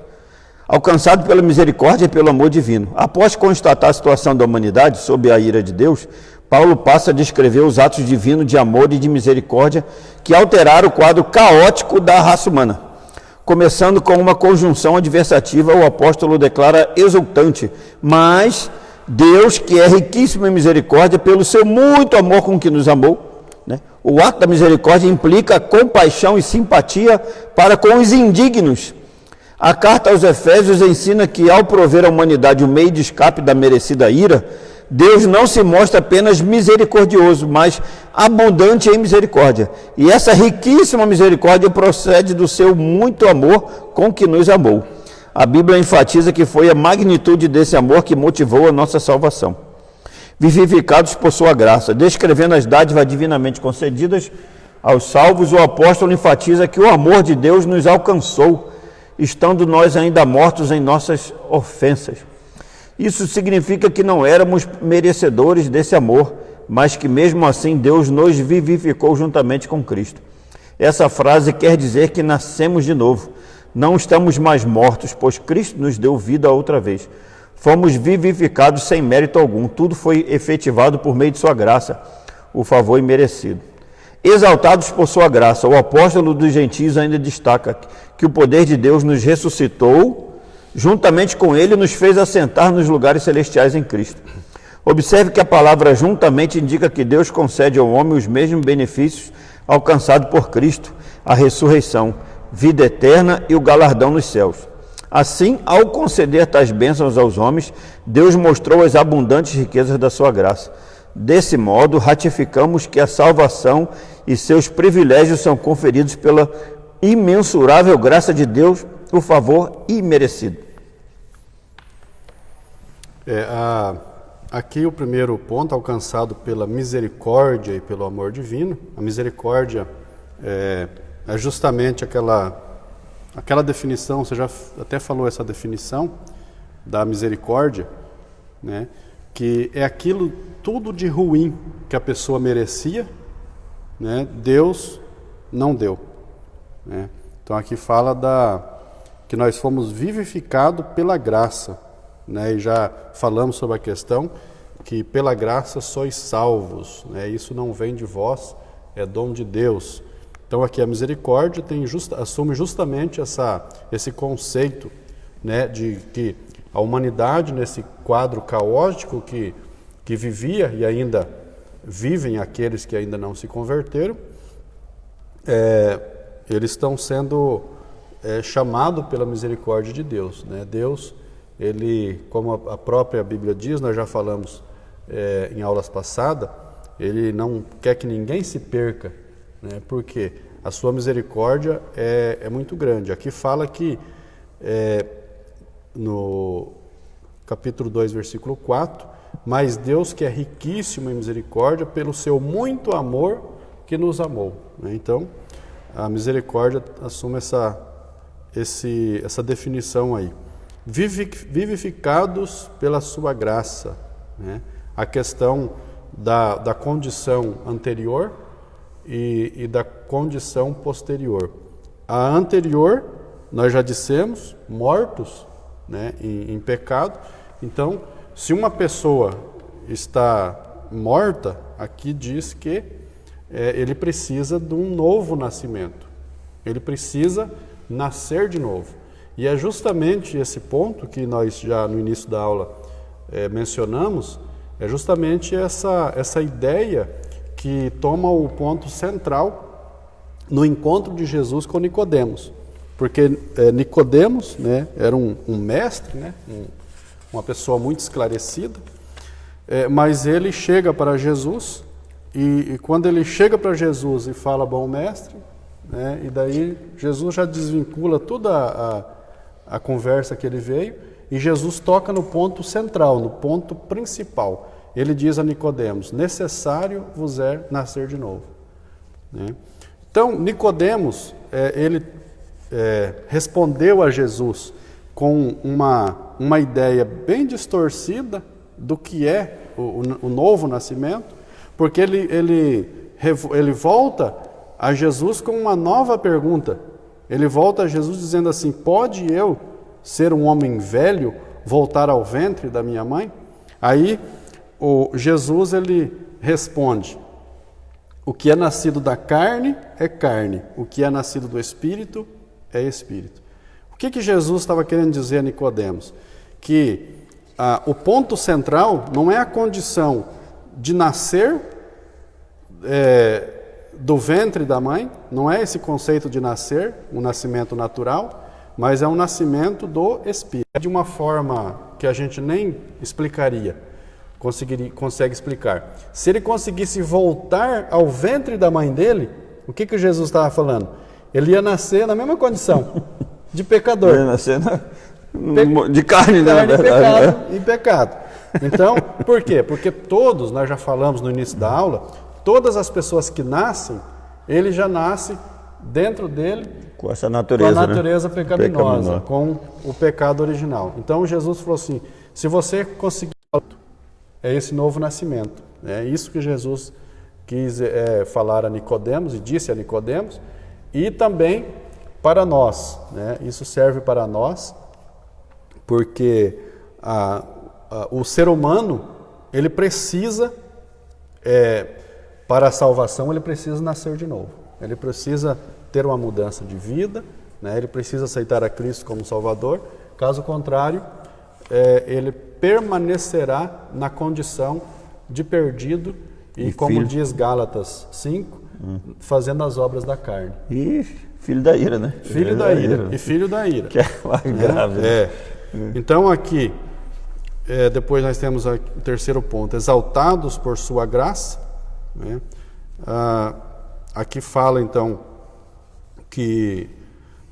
Speaker 1: Alcançado pela misericórdia e pelo amor divino. Após constatar a situação da humanidade sob a ira de Deus, Paulo passa a descrever os atos divinos de amor e de misericórdia que alteraram o quadro caótico da raça humana. Começando com uma conjunção adversativa, o apóstolo declara exultante, mas Deus, que é riquíssimo em misericórdia, pelo seu muito amor com que nos amou, né? O ato da misericórdia implica compaixão e simpatia para com os indignos. A carta aos Efésios ensina que, ao prover à humanidade o meio de escape da merecida ira, Deus não se mostra apenas misericordioso, mas abundante em misericórdia. E essa riquíssima misericórdia procede do seu muito amor com que nos amou. A Bíblia enfatiza que foi a magnitude desse amor que motivou a nossa salvação. Vivificados por sua graça, descrevendo as dádivas divinamente concedidas aos salvos, o apóstolo enfatiza que o amor de Deus nos alcançou, estando nós ainda mortos em nossas ofensas. Isso significa que não éramos merecedores desse amor, mas que mesmo assim Deus nos vivificou juntamente com Cristo. Essa frase quer dizer que nascemos de novo. Não estamos mais mortos, pois Cristo nos deu vida outra vez. Fomos vivificados sem mérito algum. Tudo foi efetivado por meio de sua graça, o favor imerecido. Exaltados por sua graça, o apóstolo dos gentios ainda destaca que o poder de Deus nos ressuscitou, juntamente com ele nos fez assentar nos lugares celestiais em Cristo. Observe que a palavra juntamente indica que Deus concede ao homem os mesmos benefícios alcançados por Cristo, a ressurreição, vida eterna e o galardão nos céus. Assim, ao conceder tais bênçãos aos homens, Deus mostrou as abundantes riquezas da sua graça. Desse modo, ratificamos que a salvação e seus privilégios são conferidos pela imensurável graça de Deus, o favor imerecido.
Speaker 2: Aqui o primeiro ponto, alcançado pela misericórdia e pelo amor divino. A misericórdia é justamente aquela definição, você já até falou essa definição da misericórdia, né? Que é aquilo tudo de ruim que a pessoa merecia, né? Deus não deu, né? Então aqui fala que nós fomos vivificados pela graça, né? E já falamos sobre a questão que pela graça sois salvos, né? Isso não vem de vós, é dom de Deus. Então aqui a misericórdia assume justamente esse conceito, né, de que a humanidade, nesse quadro caótico que vivia e ainda vivem aqueles que ainda não se converteram, eles estão sendo chamados pela misericórdia de Deus, né? Deus, ele, como a própria Bíblia diz, nós já falamos em aulas passadas, ele não quer que ninguém se perca, né? Porque a sua misericórdia é muito grande. Aqui fala que no capítulo 2, versículo 4, mas Deus, que é riquíssimo em misericórdia, pelo seu muito amor que nos amou, né? Então, a misericórdia assume essa definição aí. Vivificados pela sua graça, né? A questão da condição anterior e da condição posterior. A anterior, nós já dissemos, mortos, né, em pecado. Então, se uma pessoa está morta, aqui diz que ele precisa de um novo nascimento. Ele precisa nascer de novo. E é justamente esse ponto que nós já no início da aula mencionamos, é justamente essa ideia que toma o ponto central no encontro de Jesus com Nicodemos. Porque Nicodemos, né, era um mestre, né, uma pessoa muito esclarecida, mas ele chega para Jesus e quando ele chega para Jesus e fala, bom mestre, né, e daí Jesus já desvincula toda a conversa que ele veio e Jesus toca no ponto central, no ponto principal. Ele diz a Nicodemos, necessário vos é nascer de novo, né? Então, Nicodemos, ele respondeu a Jesus com uma ideia bem distorcida do que é o novo nascimento, porque ele volta a Jesus com uma nova pergunta. Ele volta a Jesus dizendo assim: pode eu, ser um homem velho, voltar ao ventre da minha mãe? Aí Jesus ele responde: o que é nascido da carne é carne, o que é nascido do Espírito é Espírito. O que Jesus estava querendo dizer a Nicodemos? Que o ponto central não é a condição de nascer do ventre da mãe, não é esse conceito de nascer, um nascimento natural, mas é um nascimento do Espírito. De uma forma que a gente nem explicaria, consegue explicar. Se ele conseguisse voltar ao ventre da mãe dele, o que Jesus estava falando? Ele ia nascer na mesma condição, de pecador.
Speaker 1: Ia nascer de carne, né?
Speaker 2: Carne, pecado e pecado. Então, por quê? Porque todos, nós já falamos no início da aula, todas as pessoas que nascem, ele já nasce dentro dele
Speaker 1: com essa natureza,
Speaker 2: com a natureza, né? Pecaminosa,
Speaker 1: Pecaminosa,
Speaker 2: com o pecado original. Então Jesus falou assim: se você conseguir, é esse novo nascimento. É isso que Jesus quis falar a Nicodemos e disse a Nicodemos, e também para nós, né? Isso serve para nós, porque o ser humano, ele precisa, para a salvação, ele precisa nascer de novo. Ele precisa ter uma mudança de vida, né? Ele precisa aceitar a Cristo como Salvador. Caso contrário, ele permanecerá na condição de perdido e como
Speaker 1: filho.
Speaker 2: Diz Gálatas 5, fazendo as obras da carne.
Speaker 1: E filho da ira, né?
Speaker 2: Filho da ira. E filho da ira.
Speaker 1: Que é mais grave.
Speaker 2: Então aqui, depois nós temos o terceiro ponto: exaltados por sua graça, né? Aqui fala então que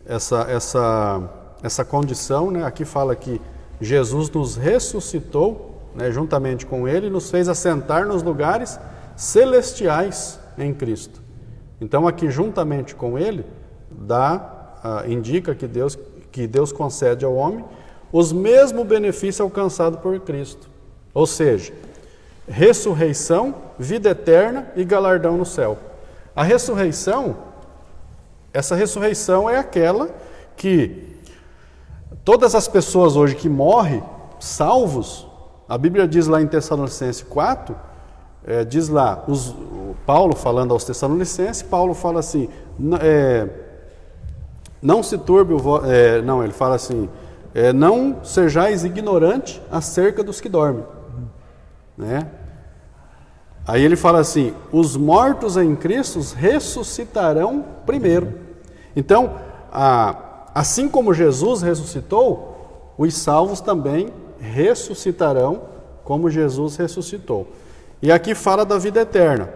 Speaker 2: essa condição, né? Aqui fala que Jesus nos ressuscitou, né, juntamente com ele, e nos fez assentar nos lugares celestiais em Cristo. Então aqui, juntamente com ele, indica que Deus concede ao homem os mesmos benefícios alcançados por Cristo. Ou seja, ressurreição, vida eterna e galardão no céu. A ressurreição, essa ressurreição é aquela que todas as pessoas hoje que morrem, salvos, a Bíblia diz lá em Tessalonicenses 4, diz lá, Paulo falando aos Tessalonicenses, Paulo fala assim, não se turbe ele fala assim, não sejais ignorante acerca dos que dormem, né? Aí ele fala assim: os mortos em Cristo ressuscitarão primeiro. Então, assim como Jesus ressuscitou, os salvos também ressuscitarão como Jesus ressuscitou. E aqui fala da vida eterna.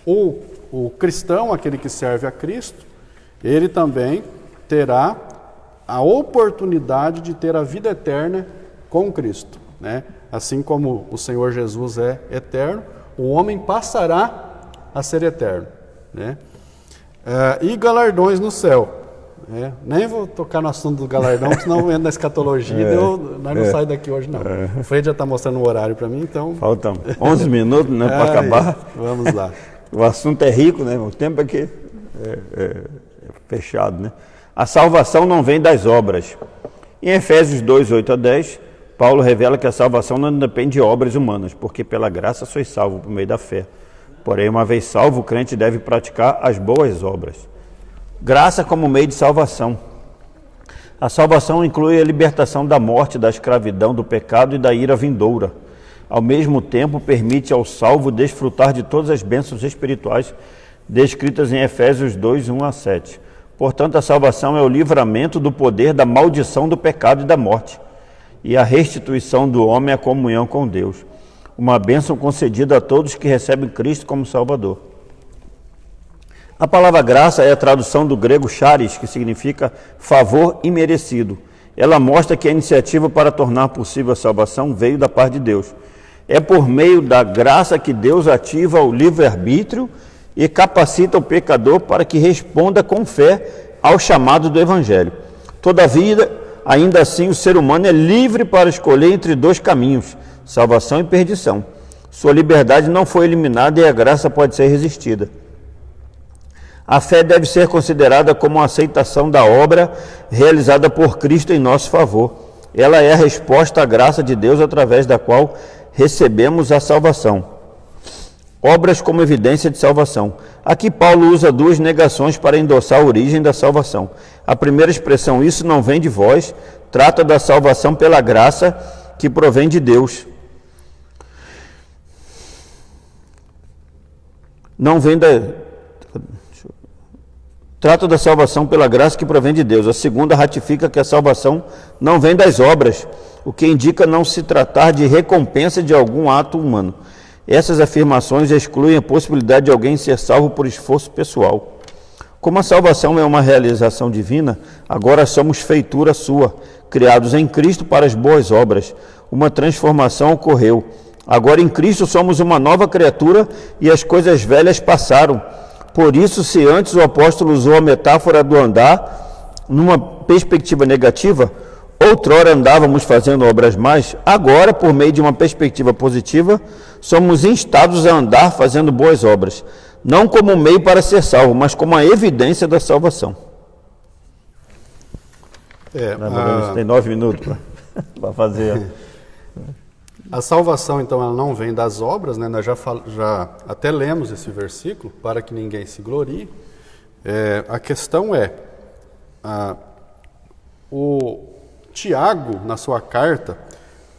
Speaker 2: O cristão, aquele que serve a Cristo, ele também terá a oportunidade de ter a vida eterna com Cristo, né? Assim como o Senhor Jesus é eterno, o homem passará a ser eterno, né? E galardões no céu, né? Nem vou tocar no assunto do galardão, senão eu entro na escatologia, nós não saímos daqui hoje não. O Frei já está mostrando o horário para mim, então...
Speaker 1: Faltam 11 minutos, né, para acabar.
Speaker 2: Vamos lá.
Speaker 1: O assunto é rico, né? O tempo aqui é fechado, né? A salvação não vem das obras. Em Efésios 2, 8 a 10, Paulo revela que a salvação não depende de obras humanas, porque pela graça sois salvo por meio da fé. Porém, uma vez salvo, o crente deve praticar as boas obras. Graça como meio de salvação. A salvação inclui a libertação da morte, da escravidão, do pecado e da ira vindoura. Ao mesmo tempo, permite ao salvo desfrutar de todas as bênçãos espirituais descritas em Efésios 2, 1 a 7. Portanto, a salvação é o livramento do poder da maldição do pecado e da morte, e a restituição do homem à comunhão com Deus. Uma bênção concedida a todos que recebem Cristo como Salvador. A palavra graça é a tradução do grego charis, que significa favor imerecido. Ela mostra que a iniciativa para tornar possível a salvação veio da parte de Deus. É por meio da graça que Deus ativa o livre-arbítrio e capacita o pecador para que responda com fé ao chamado do Evangelho. Todavia, ainda assim, o ser humano é livre para escolher entre dois caminhos, salvação e perdição. Sua liberdade não foi eliminada e a graça pode ser resistida. A fé deve ser considerada como uma aceitação da obra realizada por Cristo em nosso favor. Ela é a resposta à graça de Deus através da qual recebemos a salvação. Obras como evidência de salvação. Aqui Paulo usa duas negações para endossar a origem da salvação. A primeira expressão, isso não vem de vós, trata da salvação pela graça que provém de Deus. Não vem da... Trata da salvação pela graça que provém de Deus. A segunda ratifica que a salvação não vem das obras, o que indica não se tratar de recompensa de algum ato humano. Essas afirmações excluem a possibilidade de alguém ser salvo por esforço pessoal. Como a salvação é uma realização divina, agora somos feitura sua, criados em Cristo para as boas obras. Uma transformação ocorreu. Agora em Cristo somos uma nova criatura e as coisas velhas passaram. Por isso, se antes o apóstolo usou a metáfora do andar numa perspectiva negativa, outrora andávamos fazendo obras más, agora, por meio de uma perspectiva positiva, somos instados a andar fazendo boas obras, não como um meio para ser salvo, mas como a evidência da salvação. Tem 9 minutos para fazer.
Speaker 2: A salvação, então, ela não vem das obras, né? Nós já até lemos esse versículo, para que ninguém se glorie. A questão o Tiago, na sua carta,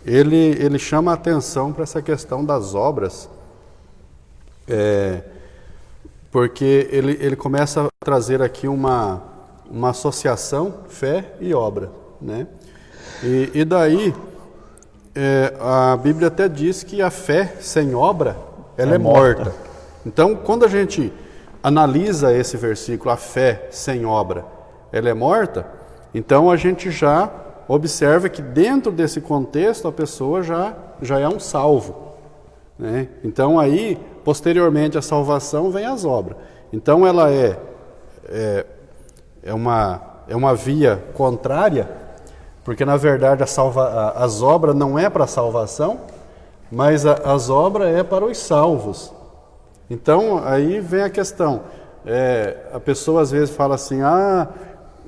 Speaker 2: ele chama a atenção para essa questão das obras, porque ele começa a trazer aqui uma associação, fé e obra, né? E daí, a Bíblia até diz que a fé sem obra, ela é morta. Então, quando a gente analisa esse versículo, a fé sem obra, ela é morta, então a gente já observa que dentro desse contexto a pessoa já é um salvo, né? Então aí, posteriormente à salvação, vem as obras. Então ela é uma via contrária, porque na verdade as obras não é para a salvação, mas as obras é para os salvos. Então aí vem a questão, a pessoa às vezes fala assim,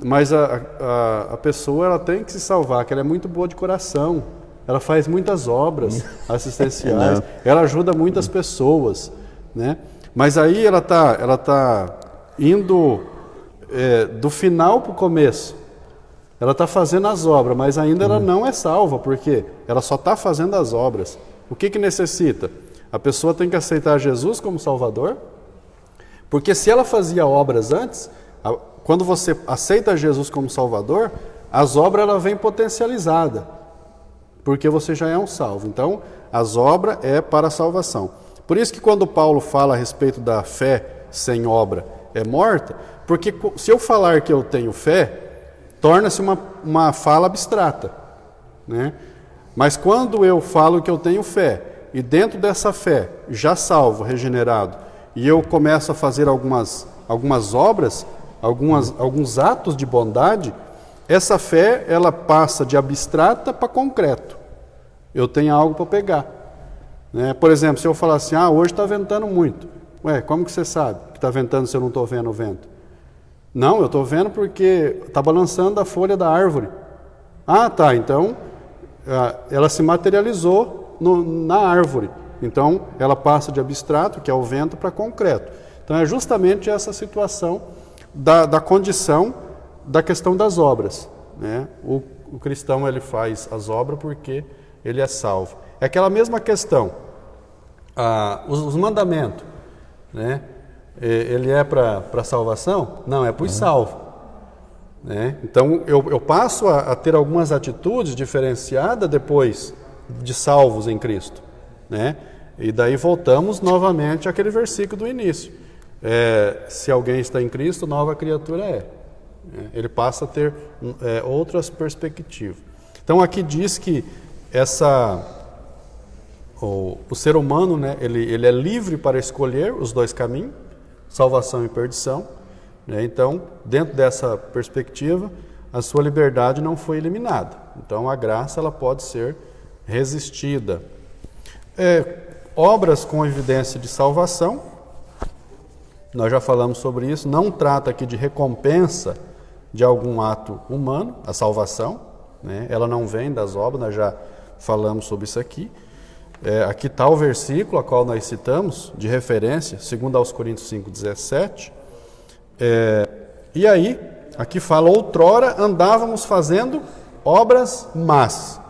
Speaker 2: mas a pessoa ela tem que se salvar, que ela é muito boa de coração, ela faz muitas obras assistenciais, ela ajuda muitas pessoas, né? Mas aí ela tá indo do final para o começo, ela está fazendo as obras, mas ainda ela não é salva, porque ela só está fazendo as obras. O que necessita? A pessoa tem que aceitar Jesus como Salvador, porque se ela fazia obras antes, quando você aceita Jesus como Salvador, as obras ela vem potencializada, porque você já é um salvo. Então, as obras é para a salvação. Por isso que quando Paulo fala a respeito da fé sem obra é morta, porque se eu falar que eu tenho fé, torna-se uma fala abstrata, né? Mas quando eu falo que eu tenho fé, e dentro dessa fé, já salvo, regenerado, e eu começo a fazer algumas obras, alguns atos de bondade, essa fé, ela passa de abstrata para concreto. Eu tenho algo para pegar, né? Por exemplo, se eu falar assim, hoje está ventando muito. Ué, como que você sabe que está ventando se eu não estou vendo o vento? Não, eu estou vendo porque está balançando a folha da árvore. Tá, então ela se materializou na árvore. Então ela passa de abstrato, que é o vento, para concreto. Então é justamente essa situação da condição da questão das obras, né? O cristão ele faz as obras porque ele é salvo. É aquela mesma questão, os mandamentos, né? Ele é para salvação? Não, é para os salvos, né? Então eu passo a ter algumas atitudes diferenciadas depois de salvos em Cristo, né? E daí voltamos novamente àquele versículo do início. Se alguém está em Cristo, nova criatura é. Ele passa a ter outras perspectivas. Então aqui diz que o ser humano, né, ele é livre para escolher os dois caminhos, salvação e perdição, né? Então, dentro dessa perspectiva, a sua liberdade não foi eliminada. Então, a graça ela pode ser resistida. obras com evidência de salvação. Nós já falamos sobre isso. Não trata aqui de recompensa de algum ato humano, a salvação, né? Ela não vem das obras, nós já falamos sobre isso aqui. Aqui está o versículo a qual nós citamos, de referência, 2 aos Coríntios 5,17. E aí, aqui fala, outrora andávamos fazendo obras más,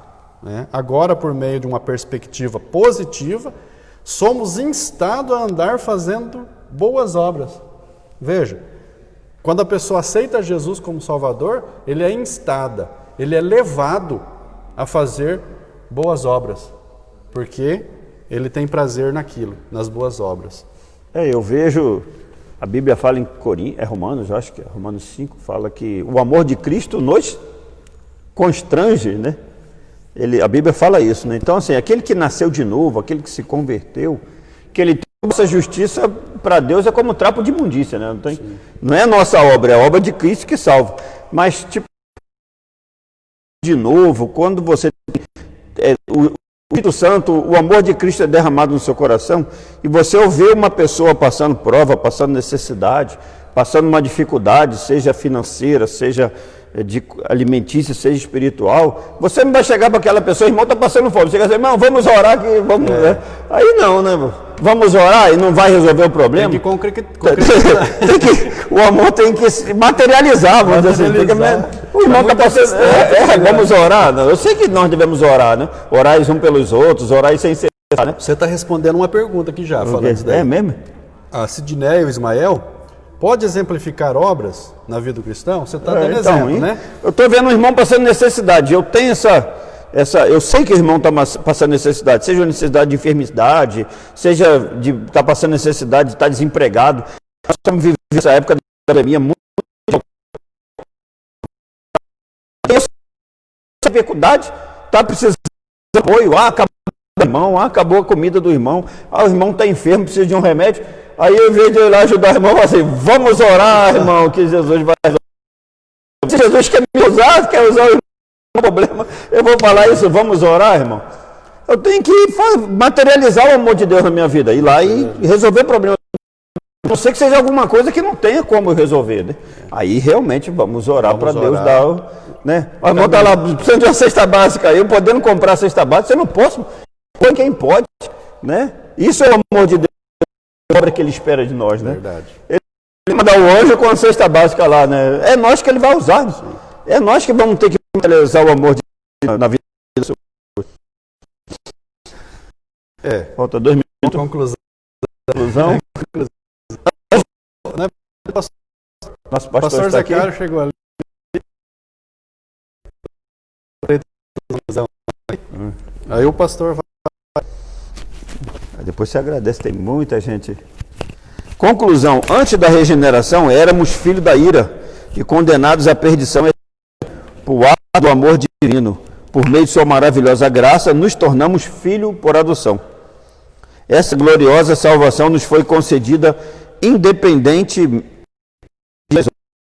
Speaker 2: né? Agora, por meio de uma perspectiva positiva, somos instados a andar fazendo boas obras. Veja, quando a pessoa aceita Jesus como Salvador, ele é instada, ele é levado a fazer boas obras, porque ele tem prazer naquilo, nas boas obras.
Speaker 1: Eu vejo, a Bíblia fala em Romanos, eu acho que é Romanos 5, fala que o amor de Cristo nos constrange, né? A Bíblia fala isso, né? Então, assim, aquele que nasceu de novo, aquele que se converteu, que ele tem essa justiça para Deus é como trapo de imundícia, né? Não é a nossa obra, é a obra de Cristo que salva. Mas, tipo, de novo, quando você o Espírito Santo, o amor de Cristo é derramado no seu coração, e você ouvir uma pessoa passando prova, passando necessidade, passando uma dificuldade, seja financeira, seja de alimentícia, seja espiritual, você não vai chegar para aquela pessoa, irmão, está passando fome, você vai dizer, irmão, vamos orar, que vamos... Aí não, né, vamos orar e não vai resolver o problema.
Speaker 2: Tem que concretizar.
Speaker 1: O amor tem que se materializar, vamos dizer assim, porque, o irmão está passando... vamos orar, né? Eu sei que nós devemos orar, né? Orar uns pelos outros, orar sem cessar, né?
Speaker 2: Você está respondendo uma pergunta aqui já, falando isso daí.
Speaker 1: É mesmo?
Speaker 2: A Sidneia e o Ismael pode exemplificar obras na vida do cristão? Você está dando exemplo, né?
Speaker 1: Eu estou vendo um irmão passando necessidade. Eu tenho eu sei que o irmão está passando necessidade, seja necessidade de enfermidade, seja de estar passando necessidade de estar desempregado. Nós estamos vivendo essa época da pandemia muito. Tem essa dificuldade, está precisando de apoio. Acabou o irmão, acabou a comida do irmão. O irmão está enfermo, precisa de um remédio. Aí, ao invés de eu ir lá ajudar o irmão, eu falo assim, vamos orar, irmão, que Jesus vai resolver. Se Jesus quer me usar, quer usar o irmão, não tem problema, eu vou falar isso, vamos orar, irmão. Eu tenho que materializar o amor de Deus na minha vida, ir lá e resolver problemas. A não ser que seja alguma coisa que não tenha como resolver, né? Aí, realmente, vamos orar para Deus dar, né? O irmão está lá, precisando de uma cesta básica, eu podendo comprar a cesta básica, eu não posso, põe quem pode, né? Isso é o amor de Deus. Obra que ele espera de nós, né?
Speaker 2: Verdade.
Speaker 1: Ele manda o anjo com a cesta básica lá, né? É nós que ele vai usar. Né? É nós que vamos ter que realizar o amor de Deus na vida do seu. Falta 2 minutos.
Speaker 2: Conclusão.
Speaker 1: Nosso
Speaker 2: pastor Zacário chegou ali. Aí o pastor vai.
Speaker 1: Depois você agradece, tem muita gente. Conclusão: antes da regeneração éramos filhos da ira e condenados à perdição por ato do amor divino. Por meio de sua maravilhosa graça, nos tornamos filhos por adoção. Essa gloriosa salvação nos foi concedida independente.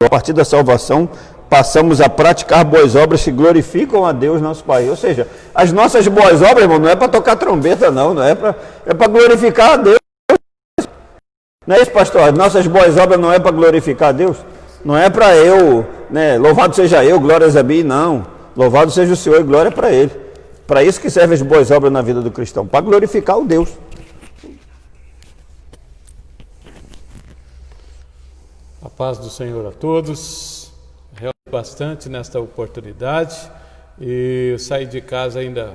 Speaker 1: A partir da salvação, passamos a praticar boas obras que glorificam a Deus, nosso Pai. Ou seja, as nossas boas obras, irmão, não é para tocar trombeta, não é para glorificar a Deus. Não é isso, pastor? As nossas boas obras não é para glorificar a Deus? Não é para eu, né, louvado seja eu, glórias a mim, não. Louvado seja o Senhor e glória para Ele. Para isso que servem as boas obras na vida do cristão, para glorificar o Deus.
Speaker 3: A paz do Senhor a todos. Bastante nesta oportunidade, e eu saí de casa ainda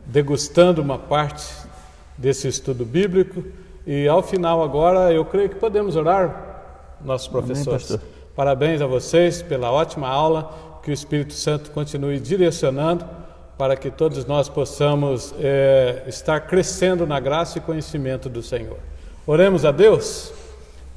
Speaker 3: degustando uma parte desse estudo bíblico, e ao final agora eu creio que podemos orar, nossos professores. Amém, parabéns a vocês pela ótima aula, que o Espírito Santo continue direcionando para que todos nós possamos estar crescendo na graça e conhecimento do Senhor. Oremos a Deus.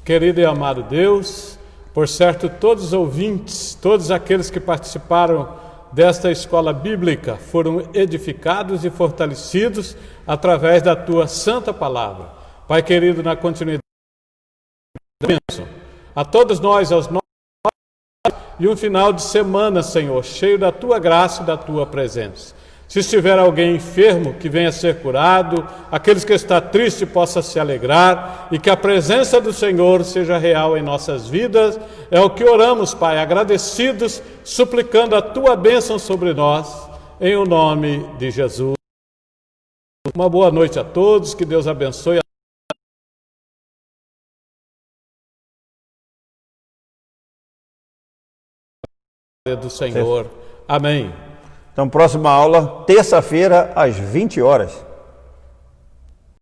Speaker 3: Querido e amado Deus, por certo, todos os ouvintes, todos aqueles que participaram desta escola bíblica foram edificados e fortalecidos através da Tua santa palavra. Pai querido, na continuidade da bênção a todos nós, aos nossos, e um final de semana, Senhor, cheio da Tua graça e da Tua presença. Se estiver alguém enfermo, que venha ser curado, aqueles que estão tristes possam se alegrar e que a presença do Senhor seja real em nossas vidas. É o que oramos, Pai, agradecidos, suplicando a Tua bênção sobre nós, em o nome de Jesus. Uma boa noite a todos, que Deus abençoe. Do Senhor. Amém.
Speaker 1: Então, próxima aula, terça-feira, às 20 horas.